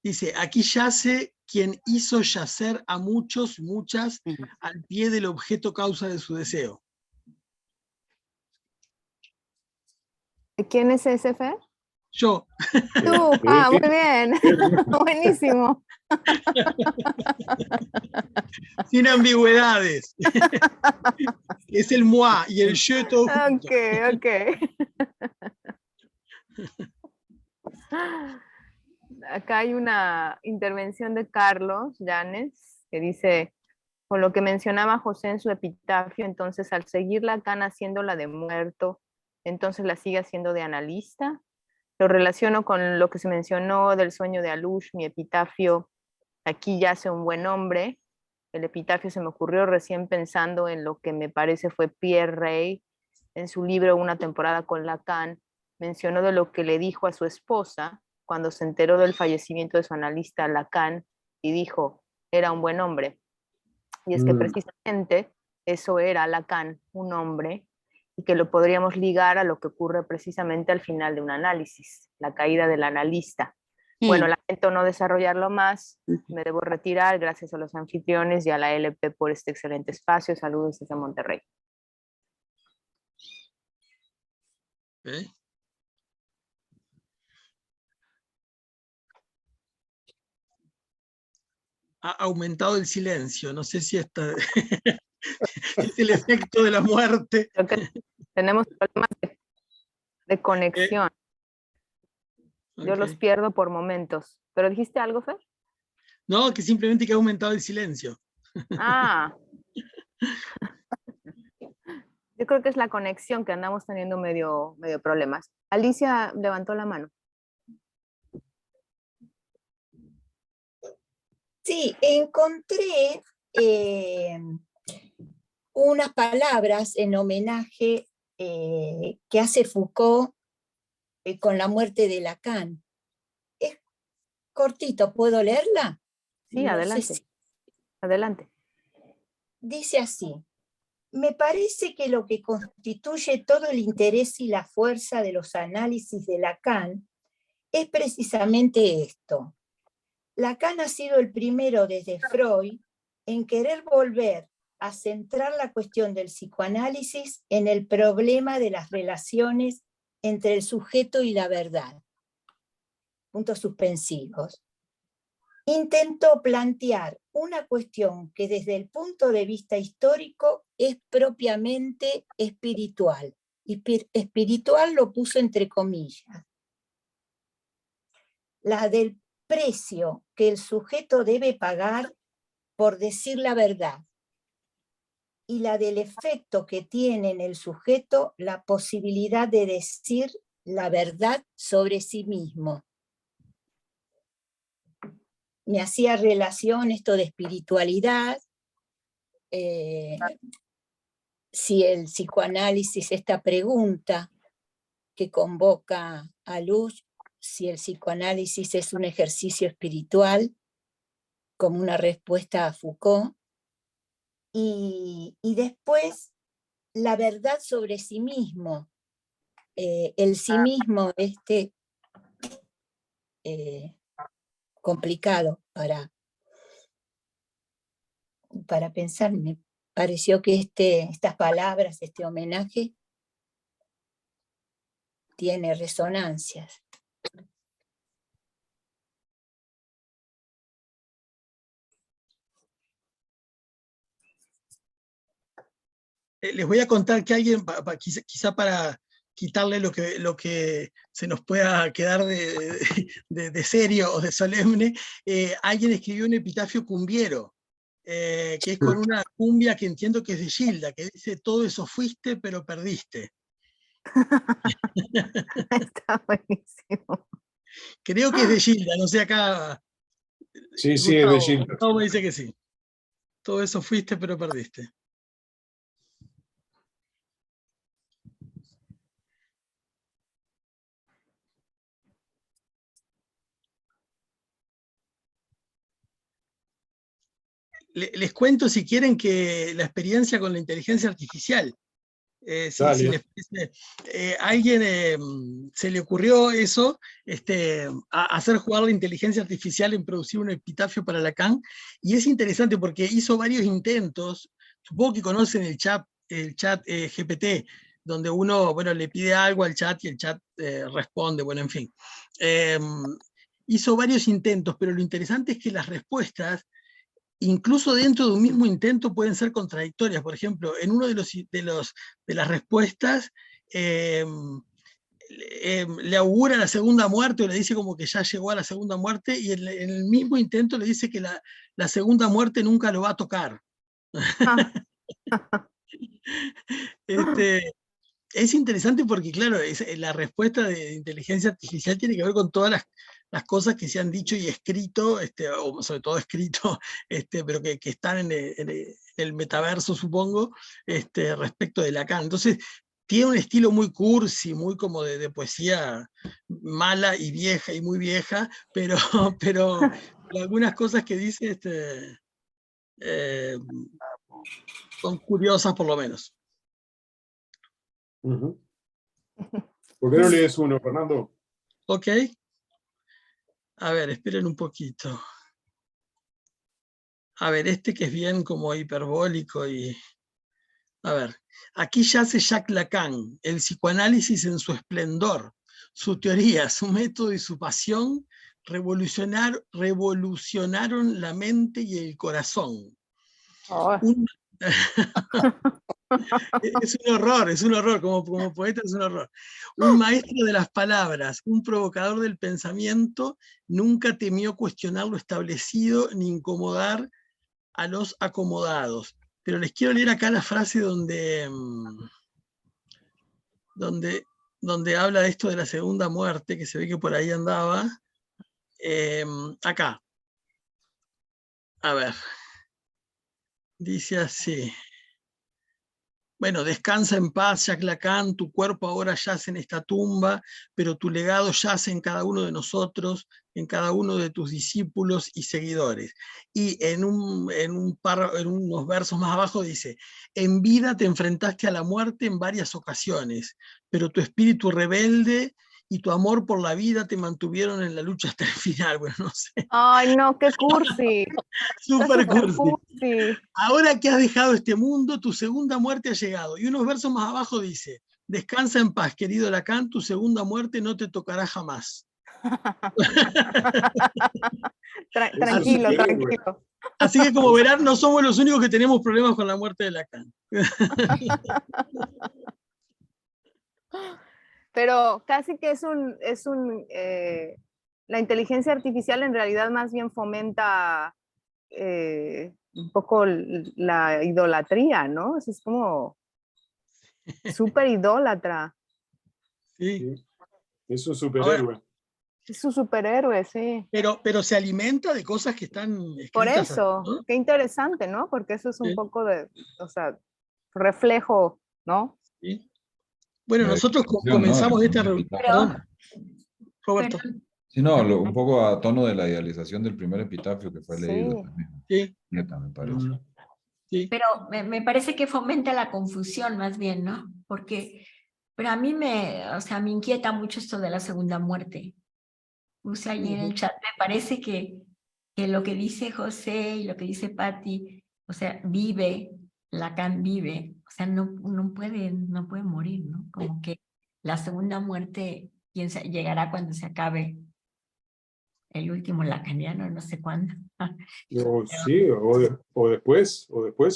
Dice, aquí yace quien hizo yacer a muchos, muchas, al pie del objeto causa de su deseo. ¿Quién es ese, Fer? Yo. Tú, muy bien. Buenísimo. Sin ambigüedades. Es el moi y el je todo junto. Ok. Acá hay una intervención de Carlos Llanes que dice, con lo que mencionaba José en su epitafio, entonces al seguir Lacan haciéndola de muerto, entonces la sigue haciendo de analista. Lo relaciono con lo que se mencionó del sueño de Alush, mi epitafio, aquí yace un buen hombre. El epitafio se me ocurrió recién pensando en lo que me parece fue Pierre Rey, en su libro Una temporada con Lacan, mencionó de lo que le dijo a su esposa cuando se enteró del fallecimiento de su analista Lacan y dijo, era un buen hombre. Y es que precisamente eso era Lacan, un hombre, y que lo podríamos ligar a lo que ocurre precisamente al final de un análisis, la caída del analista. Bueno, lamento no desarrollarlo más, me debo retirar, gracias a los anfitriones y a la LP por este excelente espacio. Saludos desde Monterrey. ¿Eh? Ha aumentado el silencio, no sé si esta es el efecto de la muerte. Creo que tenemos problemas de conexión. Yo los pierdo por momentos. ¿Pero dijiste algo, Fer? No, que simplemente que ha aumentado el silencio. Ah. Yo creo que es la conexión que andamos teniendo medio problemas. Alicia levantó la mano. Sí, encontré unas palabras en homenaje que hace Foucault con la muerte de Lacan. Es cortito, ¿puedo leerla? Sí, no adelante. Adelante. Dice así: me parece que lo que constituye todo el interés y la fuerza de los análisis de Lacan es precisamente esto. Lacan ha sido el primero desde Freud en querer volver a centrar la cuestión del psicoanálisis en el problema de las relaciones entre el sujeto y la verdad. Puntos suspensivos. Intentó plantear una cuestión que desde el punto de vista histórico es propiamente espiritual. Y espiritual lo puso entre comillas. La del precio que el sujeto debe pagar por decir la verdad y la del efecto que tiene en el sujeto la posibilidad de decir la verdad sobre sí mismo. Me hacía relación esto de espiritualidad, si el psicoanálisis, esta pregunta que convoca a Luz, si el psicoanálisis es un ejercicio espiritual, como una respuesta a Foucault, y después la verdad sobre sí mismo, el sí mismo complicado para pensar. Me pareció que estas palabras, este homenaje, tiene resonancias. Les voy a contar que alguien, quizá para quitarle lo que se nos pueda quedar de serio o de solemne, alguien escribió un epitafio cumbiero, que es con una cumbia que entiendo que es de Gilda, que dice, todo eso fuiste, pero perdiste. Está buenísimo. Creo que es de Gilda, no sé acá. Sí, Gustavo, sí, es de Gilda. Gustavo me dice que sí. Todo eso fuiste, pero perdiste. Les cuento, si quieren, que la experiencia con la inteligencia artificial, si les parece, a alguien se le ocurrió eso, hacer jugar la inteligencia artificial en producir un epitafio para Lacan, y es interesante porque hizo varios intentos. Supongo que conocen el chat GPT, donde uno, bueno, le pide algo al chat y el chat responde, bueno, en fin. Hizo varios intentos, pero lo interesante es que las respuestas, incluso dentro de un mismo intento, pueden ser contradictorias. Por ejemplo, en uno de las respuestas, le augura la segunda muerte, o le dice como que ya llegó a la segunda muerte, y en el mismo intento le dice que la segunda muerte nunca lo va a tocar. Es interesante porque, claro, la respuesta de inteligencia artificial tiene que ver con todas las cosas que se han dicho y escrito, o sobre todo escrito, pero que están en el metaverso, supongo, respecto de Lacan. Entonces, tiene un estilo muy cursi, muy como de poesía mala y vieja, y muy vieja, pero algunas cosas que dice son curiosas por lo menos. ¿Por qué no lees uno, Fernando? Ok. A ver, esperen un poquito. A ver, que es bien como hiperbólico y... A ver, aquí yace Jacques Lacan, el psicoanálisis en su esplendor, su teoría, su método y su pasión revolucionaron la mente y el corazón. Oh. Es un horror, como poeta es un horror. Un maestro de las palabras, un provocador del pensamiento, nunca temió cuestionar lo establecido ni incomodar a los acomodados. Pero les quiero leer acá la frase donde habla de esto de la segunda muerte, que se ve que por ahí andaba. Acá. A ver. Dice así. Bueno, descansa en paz, Jacques Lacan, tu cuerpo ahora yace en esta tumba, pero tu legado yace en cada uno de nosotros, en cada uno de tus discípulos y seguidores. Y en unos versos más abajo dice, en vida te enfrentaste a la muerte en varias ocasiones, pero tu espíritu rebelde y tu amor por la vida te mantuvieron en la lucha hasta el final. Bueno, no sé. Ay, no, qué cursi. Súper cursi. cursi. Ahora que has dejado este mundo, tu segunda muerte ha llegado. Y unos versos más abajo dice, descansa en paz, querido Lacan, tu segunda muerte no te tocará jamás. Tranquilo, tranquilo. Así que como verán, no somos los únicos que tenemos problemas con la muerte de Lacan. Pero casi que la inteligencia artificial en realidad más bien fomenta un poco la idolatría, ¿no? Es como súper idólatra. Sí. Es un superhéroe. Ahora, es un superhéroe, sí. Pero se alimenta de cosas que están escritas. Por eso, ¿no? qué interesante, ¿no? Porque eso es un poco de, o sea, reflejo, ¿no? Sí. Bueno, nosotros comenzamos esta reunión. Perdón, Roberto. Sí, no, un poco a tono de la idealización del primer epitafio que fue leído también. Sí. Neta, me parece. Sí. Pero me parece que fomenta la confusión más bien, ¿no? Pero a mí me inquieta mucho esto de la segunda muerte. Puse allí en el chat, me parece que lo que dice José y lo que dice Patti, o sea, Lacan vive, o sea, no puede morir, ¿no? Como que la segunda muerte llegará cuando se acabe el último lacaniano, no sé cuándo. Sí, o después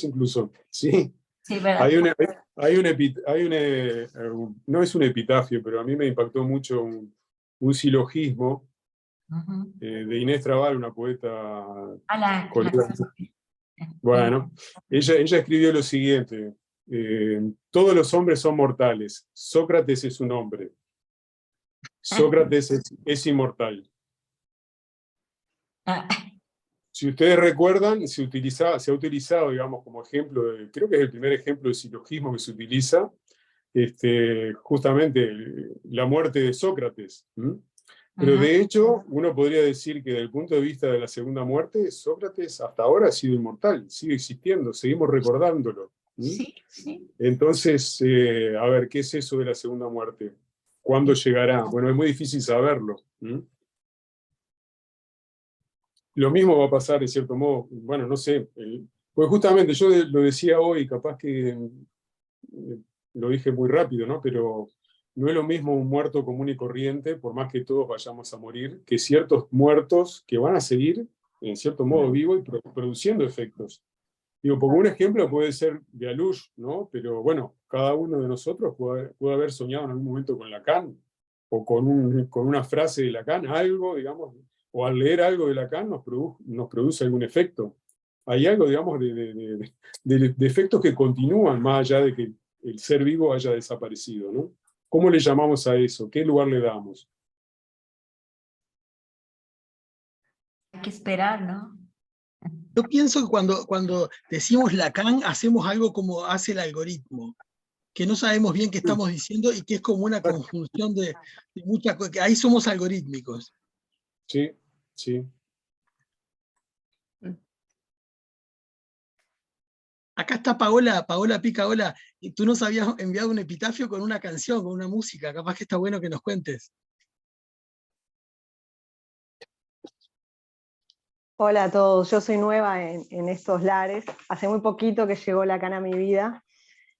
incluso, sí. Sí, ¿verdad? No es un epitafio, pero a mí me impactó mucho un silogismo de Inés Trabal, una poeta colega. Bueno, ella escribió lo siguiente, todos los hombres son mortales, Sócrates es un hombre, Sócrates es inmortal. Si ustedes recuerdan, se ha utilizado, digamos, como ejemplo, creo que es el primer ejemplo de silogismo que se utiliza, justamente la muerte de Sócrates. Pero de hecho, uno podría decir que desde el punto de vista de la segunda muerte, Sócrates hasta ahora ha sido inmortal, sigue existiendo, seguimos recordándolo. Sí, sí. Entonces, a ver, ¿qué es eso de la segunda muerte? ¿Cuándo llegará? Bueno, es muy difícil saberlo. Lo mismo va a pasar, de cierto modo, bueno, no sé, pues justamente yo lo decía hoy, capaz que lo dije muy rápido, ¿no? Pero no es lo mismo un muerto común y corriente, por más que todos vayamos a morir, que ciertos muertos que van a seguir, en cierto modo, vivo y produciendo efectos. Digo, porque un ejemplo puede ser de Alush, ¿no? Pero bueno, cada uno de nosotros puede haber soñado en algún momento con Lacan, o con una frase de Lacan, algo, digamos, o al leer algo de Lacan nos produce algún efecto. Hay algo, digamos, de efectos que continúan más allá de que el ser vivo haya desaparecido, ¿no? ¿Cómo le llamamos a eso? ¿Qué lugar le damos? Hay que esperar, ¿no? Yo pienso que cuando decimos Lacan, hacemos algo como hace el algoritmo, que no sabemos bien qué estamos diciendo y que es como una conjunción de muchas cosas. Ahí somos algorítmicos. Sí, sí. Acá está Paola Pica, hola. Y tú nos habías enviado un epitafio con una canción, con una música. Capaz que está bueno que nos cuentes. Hola a todos, yo soy nueva en estos lares. Hace muy poquito que llegó Lacan a mi vida.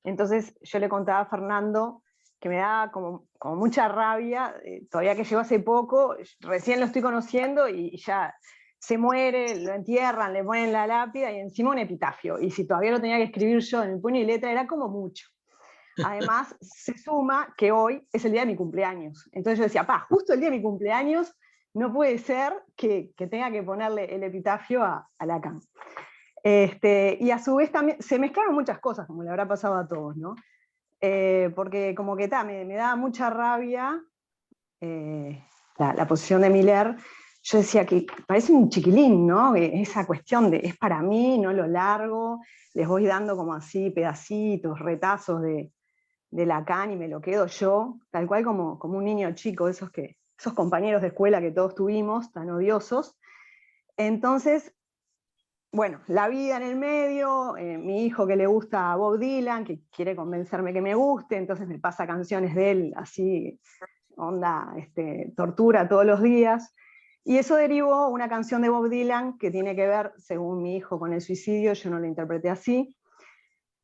Entonces yo le contaba a Fernando que me daba como mucha rabia, todavía que llegó hace poco, recién lo estoy conociendo y ya se muere, lo entierran, le ponen la lápida y encima un epitafio. Y si todavía lo tenía que escribir yo en el puño y letra, era como mucho. Además, se suma que hoy es el día de mi cumpleaños. Entonces yo decía, justo el día de mi cumpleaños, no puede ser que tenga que ponerle el epitafio a Lacan. Y a su vez también se mezclaron muchas cosas, como le habrá pasado a todos, ¿no? Porque como que me daba mucha rabia la posición de Miller. Yo decía que parece un chiquilín, ¿no? Esa cuestión de es para mí, no lo largo, les voy dando como así pedacitos, retazos de Lacan y me lo quedo yo, tal cual como un niño chico, esos compañeros de escuela que todos tuvimos, tan odiosos. Entonces, bueno, la vida en el medio, mi hijo que le gusta a Bob Dylan, que quiere convencerme que me guste, entonces me pasa canciones de él así, onda, tortura todos los días. Y eso derivó una canción de Bob Dylan que tiene que ver, según mi hijo, con el suicidio, yo no lo interpreté así,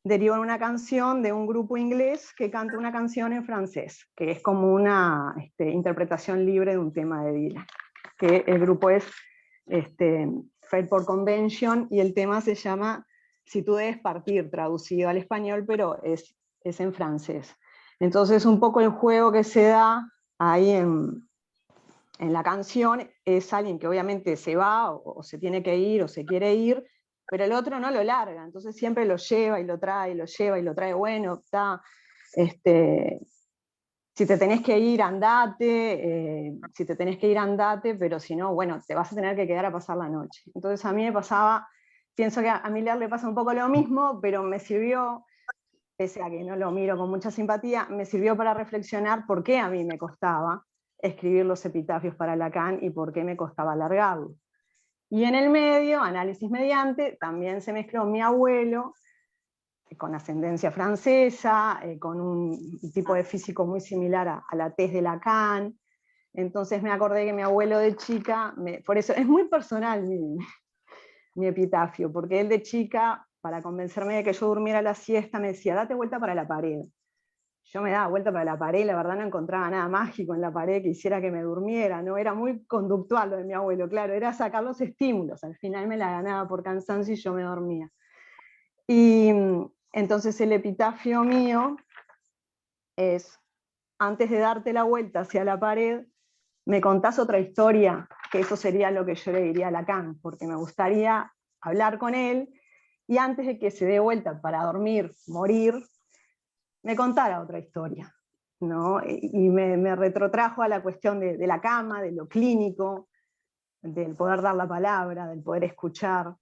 derivó en una canción de un grupo inglés que canta una canción en francés, que es como una interpretación libre de un tema de Dylan, que el grupo es Fairport Convention y el tema se llama Si tú debes partir, traducido al español, pero es en francés. Entonces un poco el juego que se da ahí en la canción es alguien que obviamente se va o se tiene que ir o se quiere ir, pero el otro no lo larga, entonces siempre lo lleva y lo trae, lo lleva y lo trae, bueno, está, si te tenés que ir, andate, pero si no, bueno, te vas a tener que quedar a pasar la noche. Entonces a mí me pasaba, pienso que a Miller le pasa un poco lo mismo, pero me sirvió, pese a que no lo miro con mucha simpatía, me sirvió para reflexionar por qué a mí me costaba escribir los epitafios para Lacan y por qué me costaba alargarlo. Y en el medio, análisis mediante, también se mezcló mi abuelo, con ascendencia francesa, con un tipo de físico muy similar a la tez de Lacan. Entonces me acordé que mi abuelo de chica, por eso es muy personal mi epitafio, porque él de chica, para convencerme de que yo durmiera la siesta, me decía, date vuelta para la pared. Yo me daba vuelta para la pared y la verdad no encontraba nada mágico en la pared que hiciera que me durmiera, ¿no? Era muy conductual lo de mi abuelo, claro, era sacar los estímulos, al final me la ganaba por cansancio y yo me dormía. Y entonces el epitafio mío es, antes de darte la vuelta hacia la pared, me contás otra historia, que eso sería lo que yo le diría a Lacan, porque me gustaría hablar con él, y antes de que se dé vuelta para dormir, morir, me contara otra historia, ¿no? Y me retrotrajo a la cuestión de la cama, de lo clínico, del poder dar la palabra, del poder escuchar.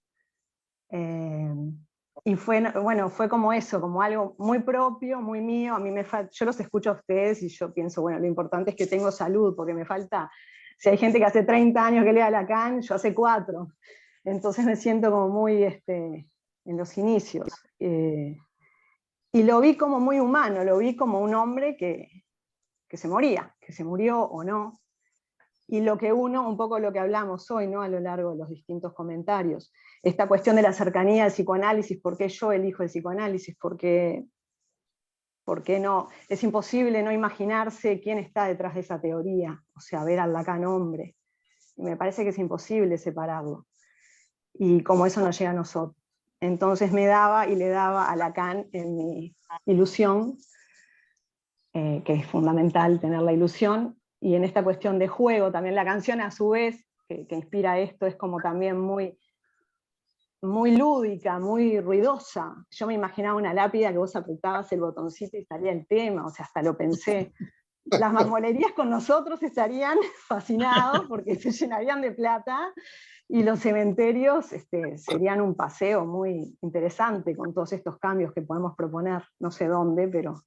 Y fue como eso, como algo muy propio, muy mío. A mí yo los escucho a ustedes y yo pienso, bueno, lo importante es que tengo salud, porque me falta, si hay gente que hace 30 años que lea Lacan, yo hace 4. Entonces me siento como muy en los inicios. Y lo vi como muy humano, lo vi como un hombre que se moría, que se murió o no. Y un poco lo que hablamos hoy, ¿no? A lo largo de los distintos comentarios, esta cuestión de la cercanía al psicoanálisis, ¿por qué yo elijo el psicoanálisis? Porque ¿Por qué no? Es imposible no imaginarse quién está detrás de esa teoría, o sea, ver al Lacan hombre. Y me parece que es imposible separarlo. Y como eso nos llega a nosotros. Entonces me daba y le daba a Lacan en mi ilusión, que es fundamental tener la ilusión, y en esta cuestión de juego, también la canción a su vez, que inspira esto, es como también muy lúdica, muy ruidosa. Yo me imaginaba una lápida que vos apretabas el botoncito y salía el tema, o sea, hasta lo pensé. Las marmolerías con nosotros estarían fascinados porque se llenarían de plata, y los cementerios serían un paseo muy interesante con todos estos cambios que podemos proponer, no sé dónde, pero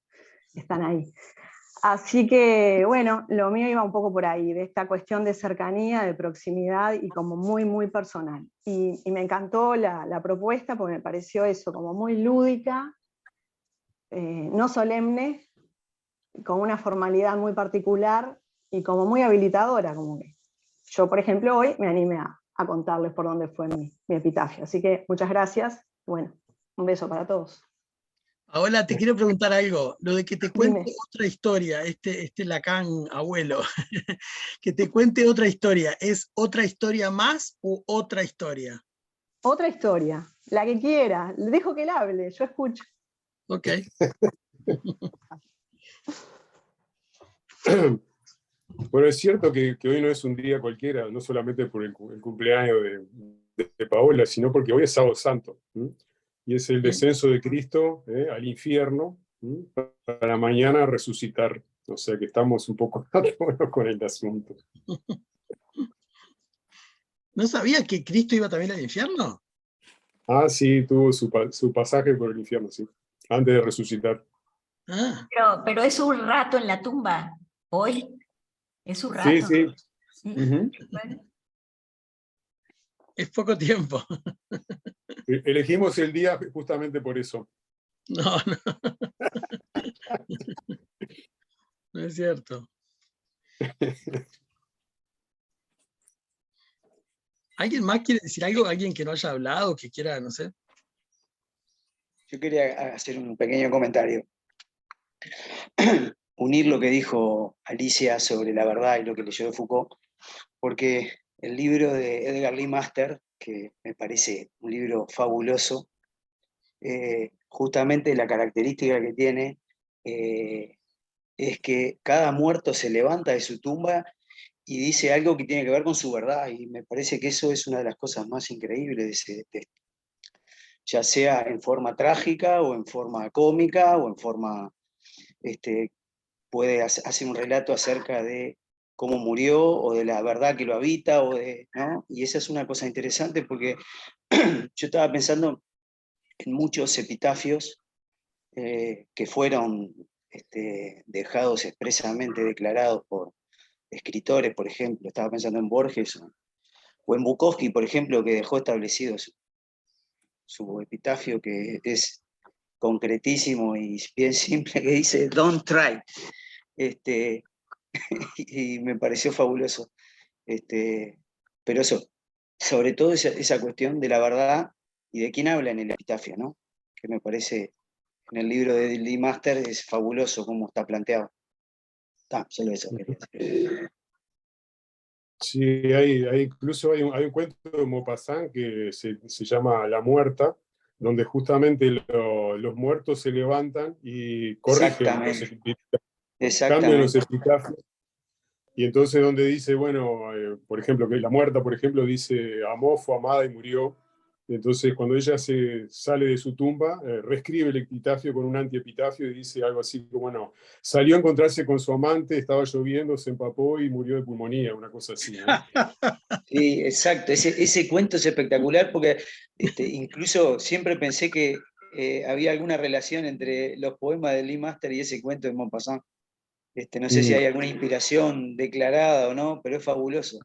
están ahí. Así que, bueno, lo mío iba un poco por ahí, de esta cuestión de cercanía, de proximidad y como muy, muy personal. Y me encantó la propuesta porque me pareció eso, como muy lúdica, no solemne, con una formalidad muy particular y como muy habilitadora. Como que yo, por ejemplo, hoy me animé a contarles por dónde fue mi epitafio. Así que muchas gracias. Bueno, un beso para todos. Ahora te quiero preguntar algo, lo de que te cuente Dime. otra historia, este Lacan abuelo, que te cuente otra historia, ¿es otra historia más u otra historia? Otra historia, la que quiera, le dejo que él hable, yo escucho. Ok. Bueno, es cierto que hoy no es un día cualquiera, no solamente por el cumpleaños de Paola, sino porque hoy es Sábado Santo. Y es el descenso de Cristo al infierno, para mañana resucitar. O sea que estamos un poco con el asunto. ¿No sabía que Cristo iba también al infierno? Ah, sí, tuvo su pasaje por el infierno, sí, antes de resucitar. Ah. Pero es un rato en la tumba, hoy. Es un rato. Sí, sí. Sí. Bueno. Es poco tiempo. Elegimos el día justamente por eso. No, no. No es cierto. ¿Alguien más quiere decir algo? ¿Alguien que no haya hablado, que quiera, no sé? Yo quería hacer un pequeño comentario. Unir lo que dijo Alicia sobre la verdad y lo que leyó de Foucault, porque el libro de Edgar Lee Master, que me parece un libro fabuloso, justamente la característica que tiene es que cada muerto se levanta de su tumba y dice algo que tiene que ver con su verdad, y me parece que eso es una de las cosas más increíbles de esto, ya sea en forma trágica o en forma cómica o en forma, puede hacer un relato acerca de cómo murió o de la verdad que lo habita, ¿no? Y esa es una cosa interesante porque yo estaba pensando en muchos epitafios que fueron dejados expresamente declarados por escritores, por ejemplo. Estaba pensando en Borges o en Bukowski, por ejemplo, que dejó establecido su epitafio, que es concretísimo y bien simple, que dice "Don't try", y me pareció fabuloso. Pero eso, sobre todo esa cuestión de la verdad y de quién habla en el epitafio, ¿no? Que me parece, en el libro de Lee Master, es fabuloso cómo está planteado. Solo eso quería decir. Sí, incluso hay un cuento de Maupassant que se llama La Muerta, donde justamente los muertos se levantan y corrigen los epitafios, cambian los epitafios. Y entonces donde dice, bueno, por ejemplo, que la muerta, por ejemplo, dice amó, fue amada y murió. Y entonces cuando ella sale de su tumba, reescribe el epitafio con un antiepitafio y dice algo así como, bueno, salió a encontrarse con su amante, estaba lloviendo, se empapó y murió de pulmonía, una cosa así, ¿no? Sí, exacto. Ese cuento es espectacular porque incluso siempre pensé que había alguna relación entre los poemas de Lee Master y ese cuento de Maupassant. No sé si hay alguna inspiración declarada o no, pero es fabuloso.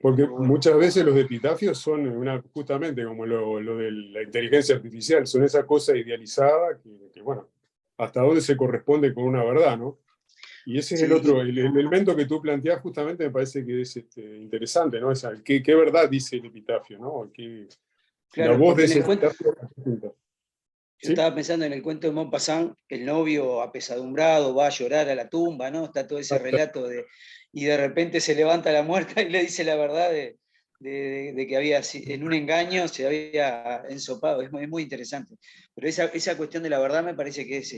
Porque muchas veces los epitafios son justamente como lo de la inteligencia artificial, son esa cosa idealizada que, bueno, hasta dónde se corresponde con una verdad, ¿no? Y ese es el otro, el elemento que tú planteas justamente me parece que es interesante, ¿no? ¿Qué verdad dice el epitafio, ¿no? Claro, la voz porque de ese epitafio. Yo estaba pensando en el cuento de Maupassant, el novio apesadumbrado va a llorar a la tumba, ¿no? Está todo ese relato y de repente se levanta la muerta y le dice la verdad de que había, en un engaño se había ensopado. Es muy interesante. Pero esa cuestión de la verdad me parece que es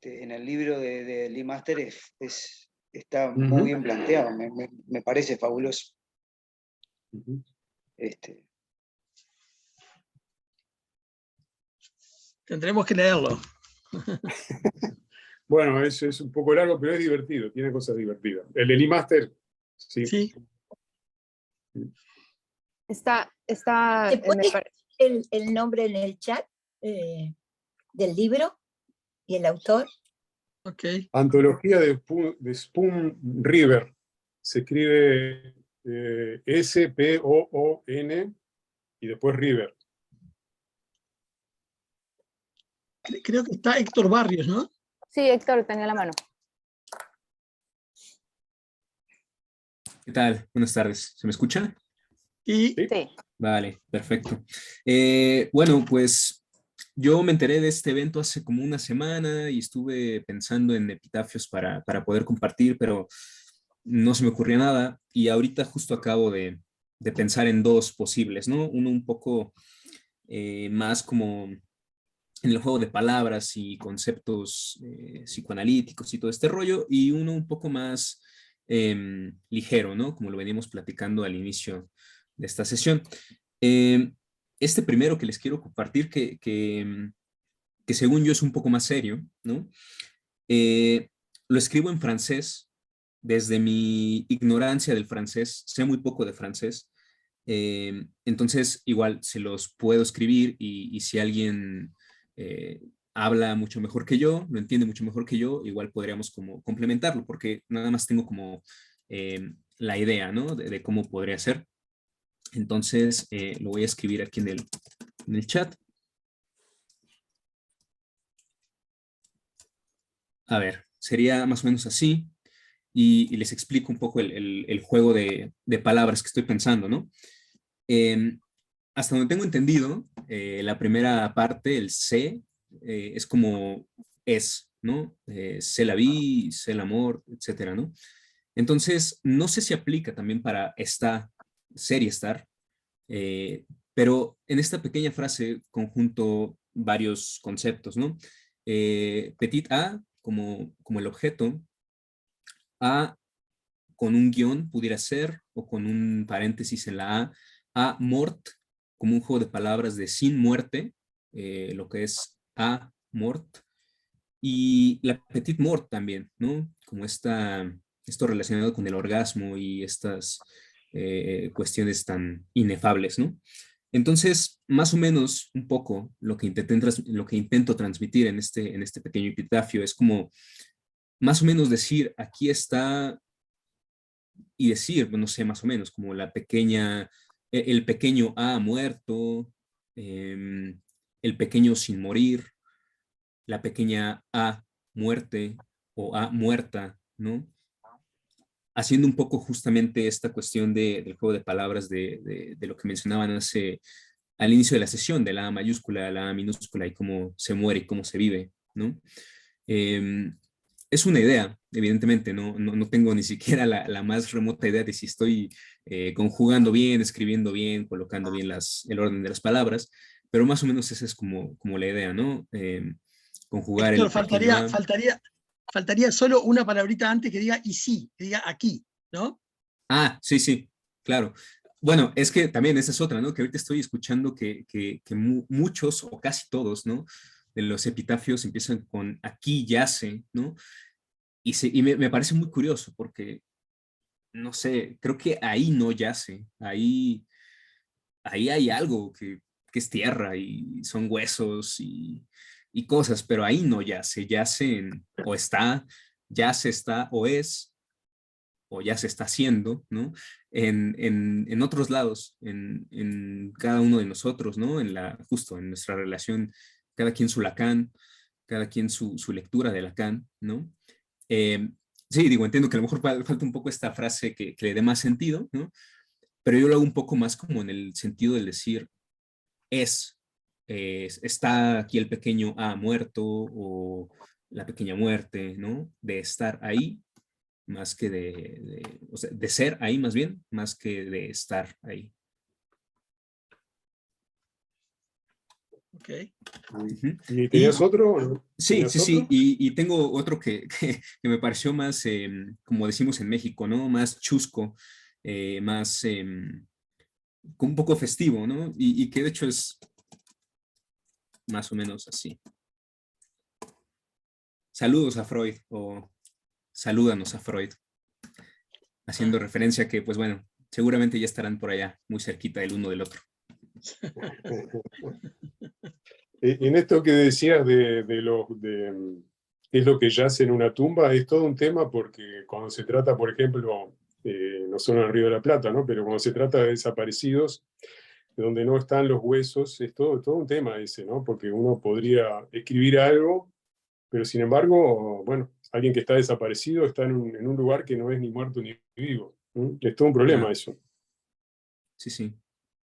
en el libro de Lee Master está muy bien planteado, me parece fabuloso. Tendremos que leerlo. Bueno, es un poco largo, pero es divertido, tiene cosas divertidas. El de Lee Master, sí. ¿Se puede el nombre en el chat del libro y el autor? Okay. Antología de Spoon River. Se escribe S-P-O-O-N y después River. Creo que está Héctor Barrios, ¿no? Sí, Héctor, tenía la mano. ¿Qué tal? Buenas tardes. ¿Se me escucha? Sí. Vale, perfecto. Bueno, pues yo me enteré de este evento hace como una semana y estuve pensando en epitafios para poder compartir, pero no se me ocurría nada. Y ahorita justo acabo de pensar en dos posibles, ¿no? Uno un poco más como en el juego de palabras y conceptos psicoanalíticos y todo este rollo, y uno un poco más ligero, ¿no? Como lo veníamos platicando al inicio de esta sesión. Este primero que les quiero compartir, que según yo es un poco más serio, ¿no? Lo escribo en francés. Desde mi ignorancia del francés, sé muy poco de francés, entonces igual se los puedo escribir y si alguien habla mucho mejor que yo, lo entiende mucho mejor que yo, igual podríamos como complementarlo, porque nada más tengo como la idea, ¿no? De cómo podría ser. Entonces lo voy a escribir aquí en el chat. A ver, sería más o menos así. Y les explico un poco el juego de palabras que estoy pensando, ¿no? Hasta donde tengo entendido, la primera parte, el sé, es como es, ¿no? C'est la vie, c'est l'amour, etcétera, ¿no? Entonces, no sé si aplica también para está, ser y estar, pero en esta pequeña frase conjunto varios conceptos, ¿no? Petit a, como el objeto, a con un guión pudiera ser, o con un paréntesis en la a mort, como un juego de palabras de sin muerte, lo que es a mort, y la petit mort también, ¿no? Como esto relacionado con el orgasmo y estas cuestiones tan inefables, ¿no? Entonces, más o menos, un poco lo que intento transmitir en este pequeño epitafio es como, más o menos decir, aquí está, y decir, no sé, más o menos, como el pequeño ha muerto, el pequeño sin morir, la pequeña a muerte o a muerta, ¿no? Haciendo un poco justamente esta cuestión del juego de palabras de lo que mencionaban al inicio de la sesión, de la A mayúscula a la A minúscula y cómo se muere y cómo se vive, ¿no? Es una idea, evidentemente, no tengo ni siquiera la más remota idea de si estoy conjugando bien, escribiendo bien, colocando bien el orden de las palabras, pero más o menos esa es como la idea, ¿no? Conjugar Héctor, el pequeño a. faltaría solo una palabrita antes que diga y sí, que diga aquí, ¿no? Ah, sí, claro. Bueno, es que también esa es otra, ¿no? Que ahorita estoy escuchando que muchos o casi todos, ¿no? De los epitafios empiezan con aquí yace, ¿no? Y me parece muy curioso porque, no sé, creo que ahí no yace, ahí hay algo que es tierra y son huesos y cosas, pero ahí no yace o está, ya se está o es, o ya se está haciendo, ¿no? En otros lados, en cada uno de nosotros, ¿no? Justo en nuestra relación, cada quien su Lacan, cada quien su lectura de Lacan, ¿no? Sí, digo, entiendo que a lo mejor falta un poco esta frase que le dé más sentido, ¿no? Pero yo lo hago un poco más como en el sentido del decir es está aquí el pequeño A muerto o la pequeña muerte, ¿no? De estar ahí más que o sea, de ser ahí más bien, más que de estar ahí. Ok. ¿Y tenías otro? Sí, ¿Tenías sí, sí. otro? Y tengo otro que me pareció más, como decimos en México, ¿no? Más chusco, más un poco festivo, ¿no? Y que de hecho es más o menos así. Saludos a Freud, o salúdanos a Freud, haciendo referencia a que, pues bueno, seguramente ya estarán por allá, muy cerquita el uno del otro. En esto que decías de qué es lo que yace en una tumba, es todo un tema porque cuando se trata, por ejemplo, no solo en el Río de la Plata, ¿no? Pero cuando se trata de desaparecidos, donde no están los huesos, es todo un tema ese, ¿no? Porque uno podría escribir algo, pero sin embargo, bueno, alguien que está desaparecido está en un lugar que no es ni muerto ni vivo. Es todo un problema eso. Sí, sí.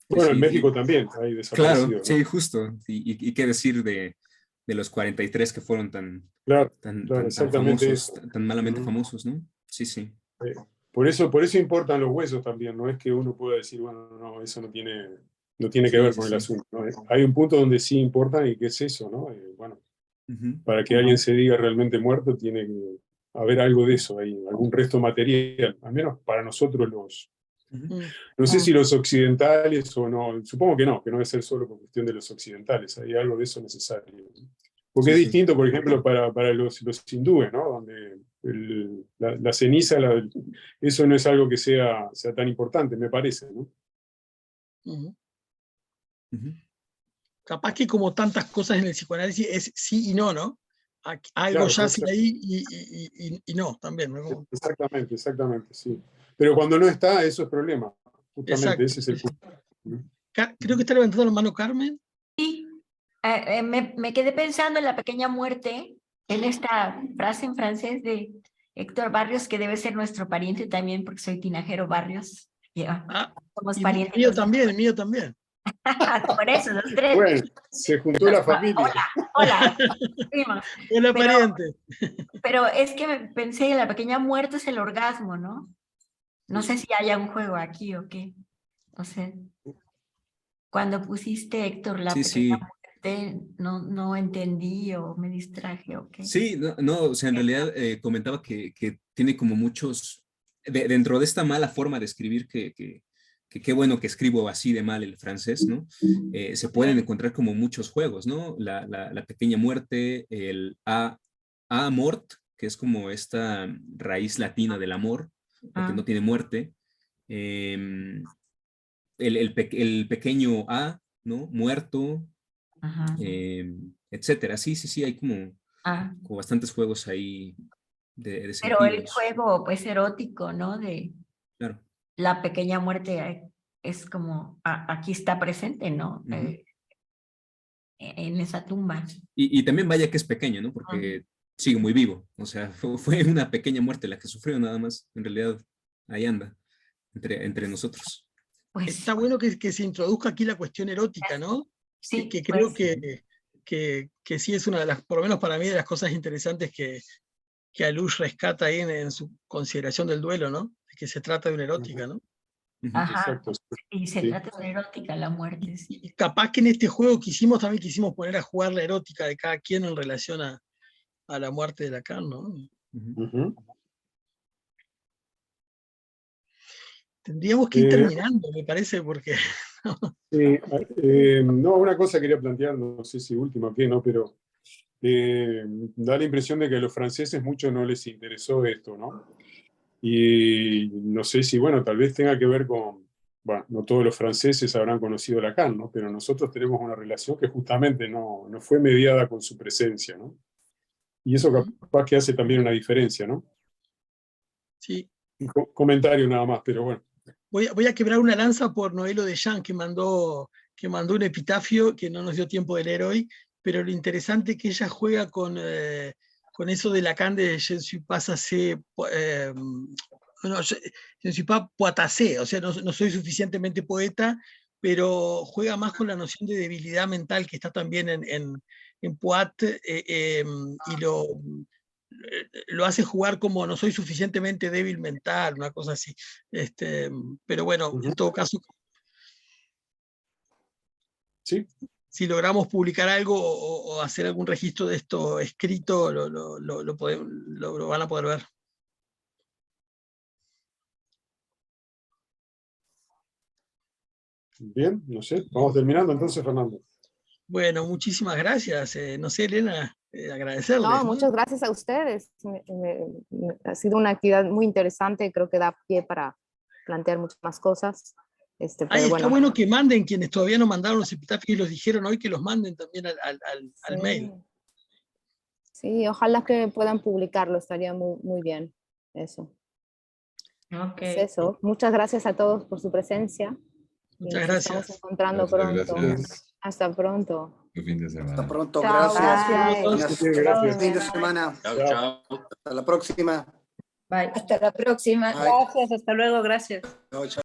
Bueno, Sí, en México también hay claro, desaparecidos, ¿no? sí, justo. Y qué decir de los 43 que fueron tan exactamente famosos, eso. tan malamente famosos, ¿no? Sí, sí. Por eso importan los huesos también, no es que uno pueda decir, bueno, no, eso no tiene que ver con el asunto, ¿no? Hay un punto donde sí importan y que es eso, ¿no? Bueno, para que alguien se diga realmente muerto tiene que haber algo de eso ahí, algún resto material, al menos para nosotros no sé si los occidentales o no, supongo que no debe ser solo por cuestión de los occidentales, hay algo de eso necesario. Porque es distinto, por ejemplo, para los hindúes, ¿no? Donde la ceniza, eso no es algo que sea tan importante, me parece, ¿no? Capaz que como tantas cosas en el psicoanálisis es sí y no, ¿no? Algo yace ahí y no, también. ¿No? Exactamente, sí. Pero cuando no está, eso es problema. Justamente, Exacto, ese es el punto. Creo que está levantando la mano Carmen. Sí, me quedé pensando en la pequeña muerte, en esta frase en francés de Héctor Barrios, que debe ser nuestro pariente también, porque soy Tinajero Barrios. Somos parientes. El mío también. Por eso, los tres. Bueno, se juntó la familia. Hola, primos. Hola, pariente. Pero es que pensé en la pequeña muerte es el orgasmo, ¿no? No sé si haya un juego aquí o qué. No sé. Cuando pusiste, Héctor, la pequeña muerte, no entendí o me distraje o qué. Sí, no, o sea, en realidad comentaba que tiene como muchos, dentro de esta mala forma de escribir que qué bueno que escribo así de mal el francés, ¿no? Se pueden encontrar como muchos juegos, ¿no? La pequeña muerte, el a mort, que es como esta raíz latina del amor, porque no tiene muerte. El pequeño a, ¿no? Muerto, etcétera. Sí, hay como bastantes juegos ahí de sentidos. Pero el juego, pues, erótico, ¿no? Claro. La pequeña muerte es como, aquí está presente, ¿no? En esa tumba. Y también vaya que es pequeño, ¿no? Porque sigue muy vivo. O sea, fue una pequeña muerte la que sufrió nada más. En realidad, ahí anda, entre nosotros. Pues, está bueno que se introduzca aquí la cuestión erótica, ¿no? Sí, que creo que sí es una de las, por lo menos para mí, de las cosas interesantes que Alush rescata ahí en su consideración del duelo, ¿no? Que se trata de una erótica, ¿no? Ajá. Y se trata de una erótica, la muerte. Sí. Y capaz que en este juego también quisimos poner a jugar la erótica de cada quien en relación a la muerte de Lacan, ¿no? Tendríamos que ir terminando, me parece, porque... no, una cosa quería plantear, no sé si última o qué, ¿no? Pero da la impresión de que a los franceses mucho no les interesó esto, ¿no? Y no sé si, bueno, tal vez tenga que ver con, bueno, no todos los franceses habrán conocido a Lacan, ¿no? Pero nosotros tenemos una relación que justamente no fue mediada con su presencia, ¿no? Y eso capaz que hace también una diferencia, ¿no? Sí. Un comentario nada más, pero bueno. Voy a quebrar una lanza por Noelo de Jean, que mandó un epitafio que no nos dio tiempo de leer hoy, pero lo interesante es que ella juega con eso de Lacan de je ne suis pas assez, je ne suis pas poitassé, o sea, no soy suficientemente poeta, pero juega más con la noción de debilidad mental que está también en Puat, y lo hace jugar como no soy suficientemente débil mental, una cosa así. Pero bueno, en todo caso, ¿sí? Si logramos publicar algo o hacer algún registro de esto escrito, lo van a poder ver. Bien, no sé, vamos terminando entonces, Fernando. Bueno, muchísimas gracias. No sé, Elena, agradecerles. No, muchas gracias a ustedes. Ha sido una actividad muy interesante, creo que da pie para plantear muchas más cosas. Está bueno que manden quienes todavía no mandaron los epitafios y los dijeron hoy, que los manden también al mail. Sí, ojalá que puedan publicarlo, estaría muy, muy bien eso. Okay. Es eso. Muchas gracias a todos por su presencia. Muchas y nos gracias. estamos encontrando pronto. Gracias. Hasta pronto. Buen fin de semana. Hasta pronto, Chao, gracias. Gracias. Fin de semana. Chao, chao. Hasta la próxima. Bye. Hasta la próxima. Bye. Gracias, hasta luego, gracias. Chao, chao.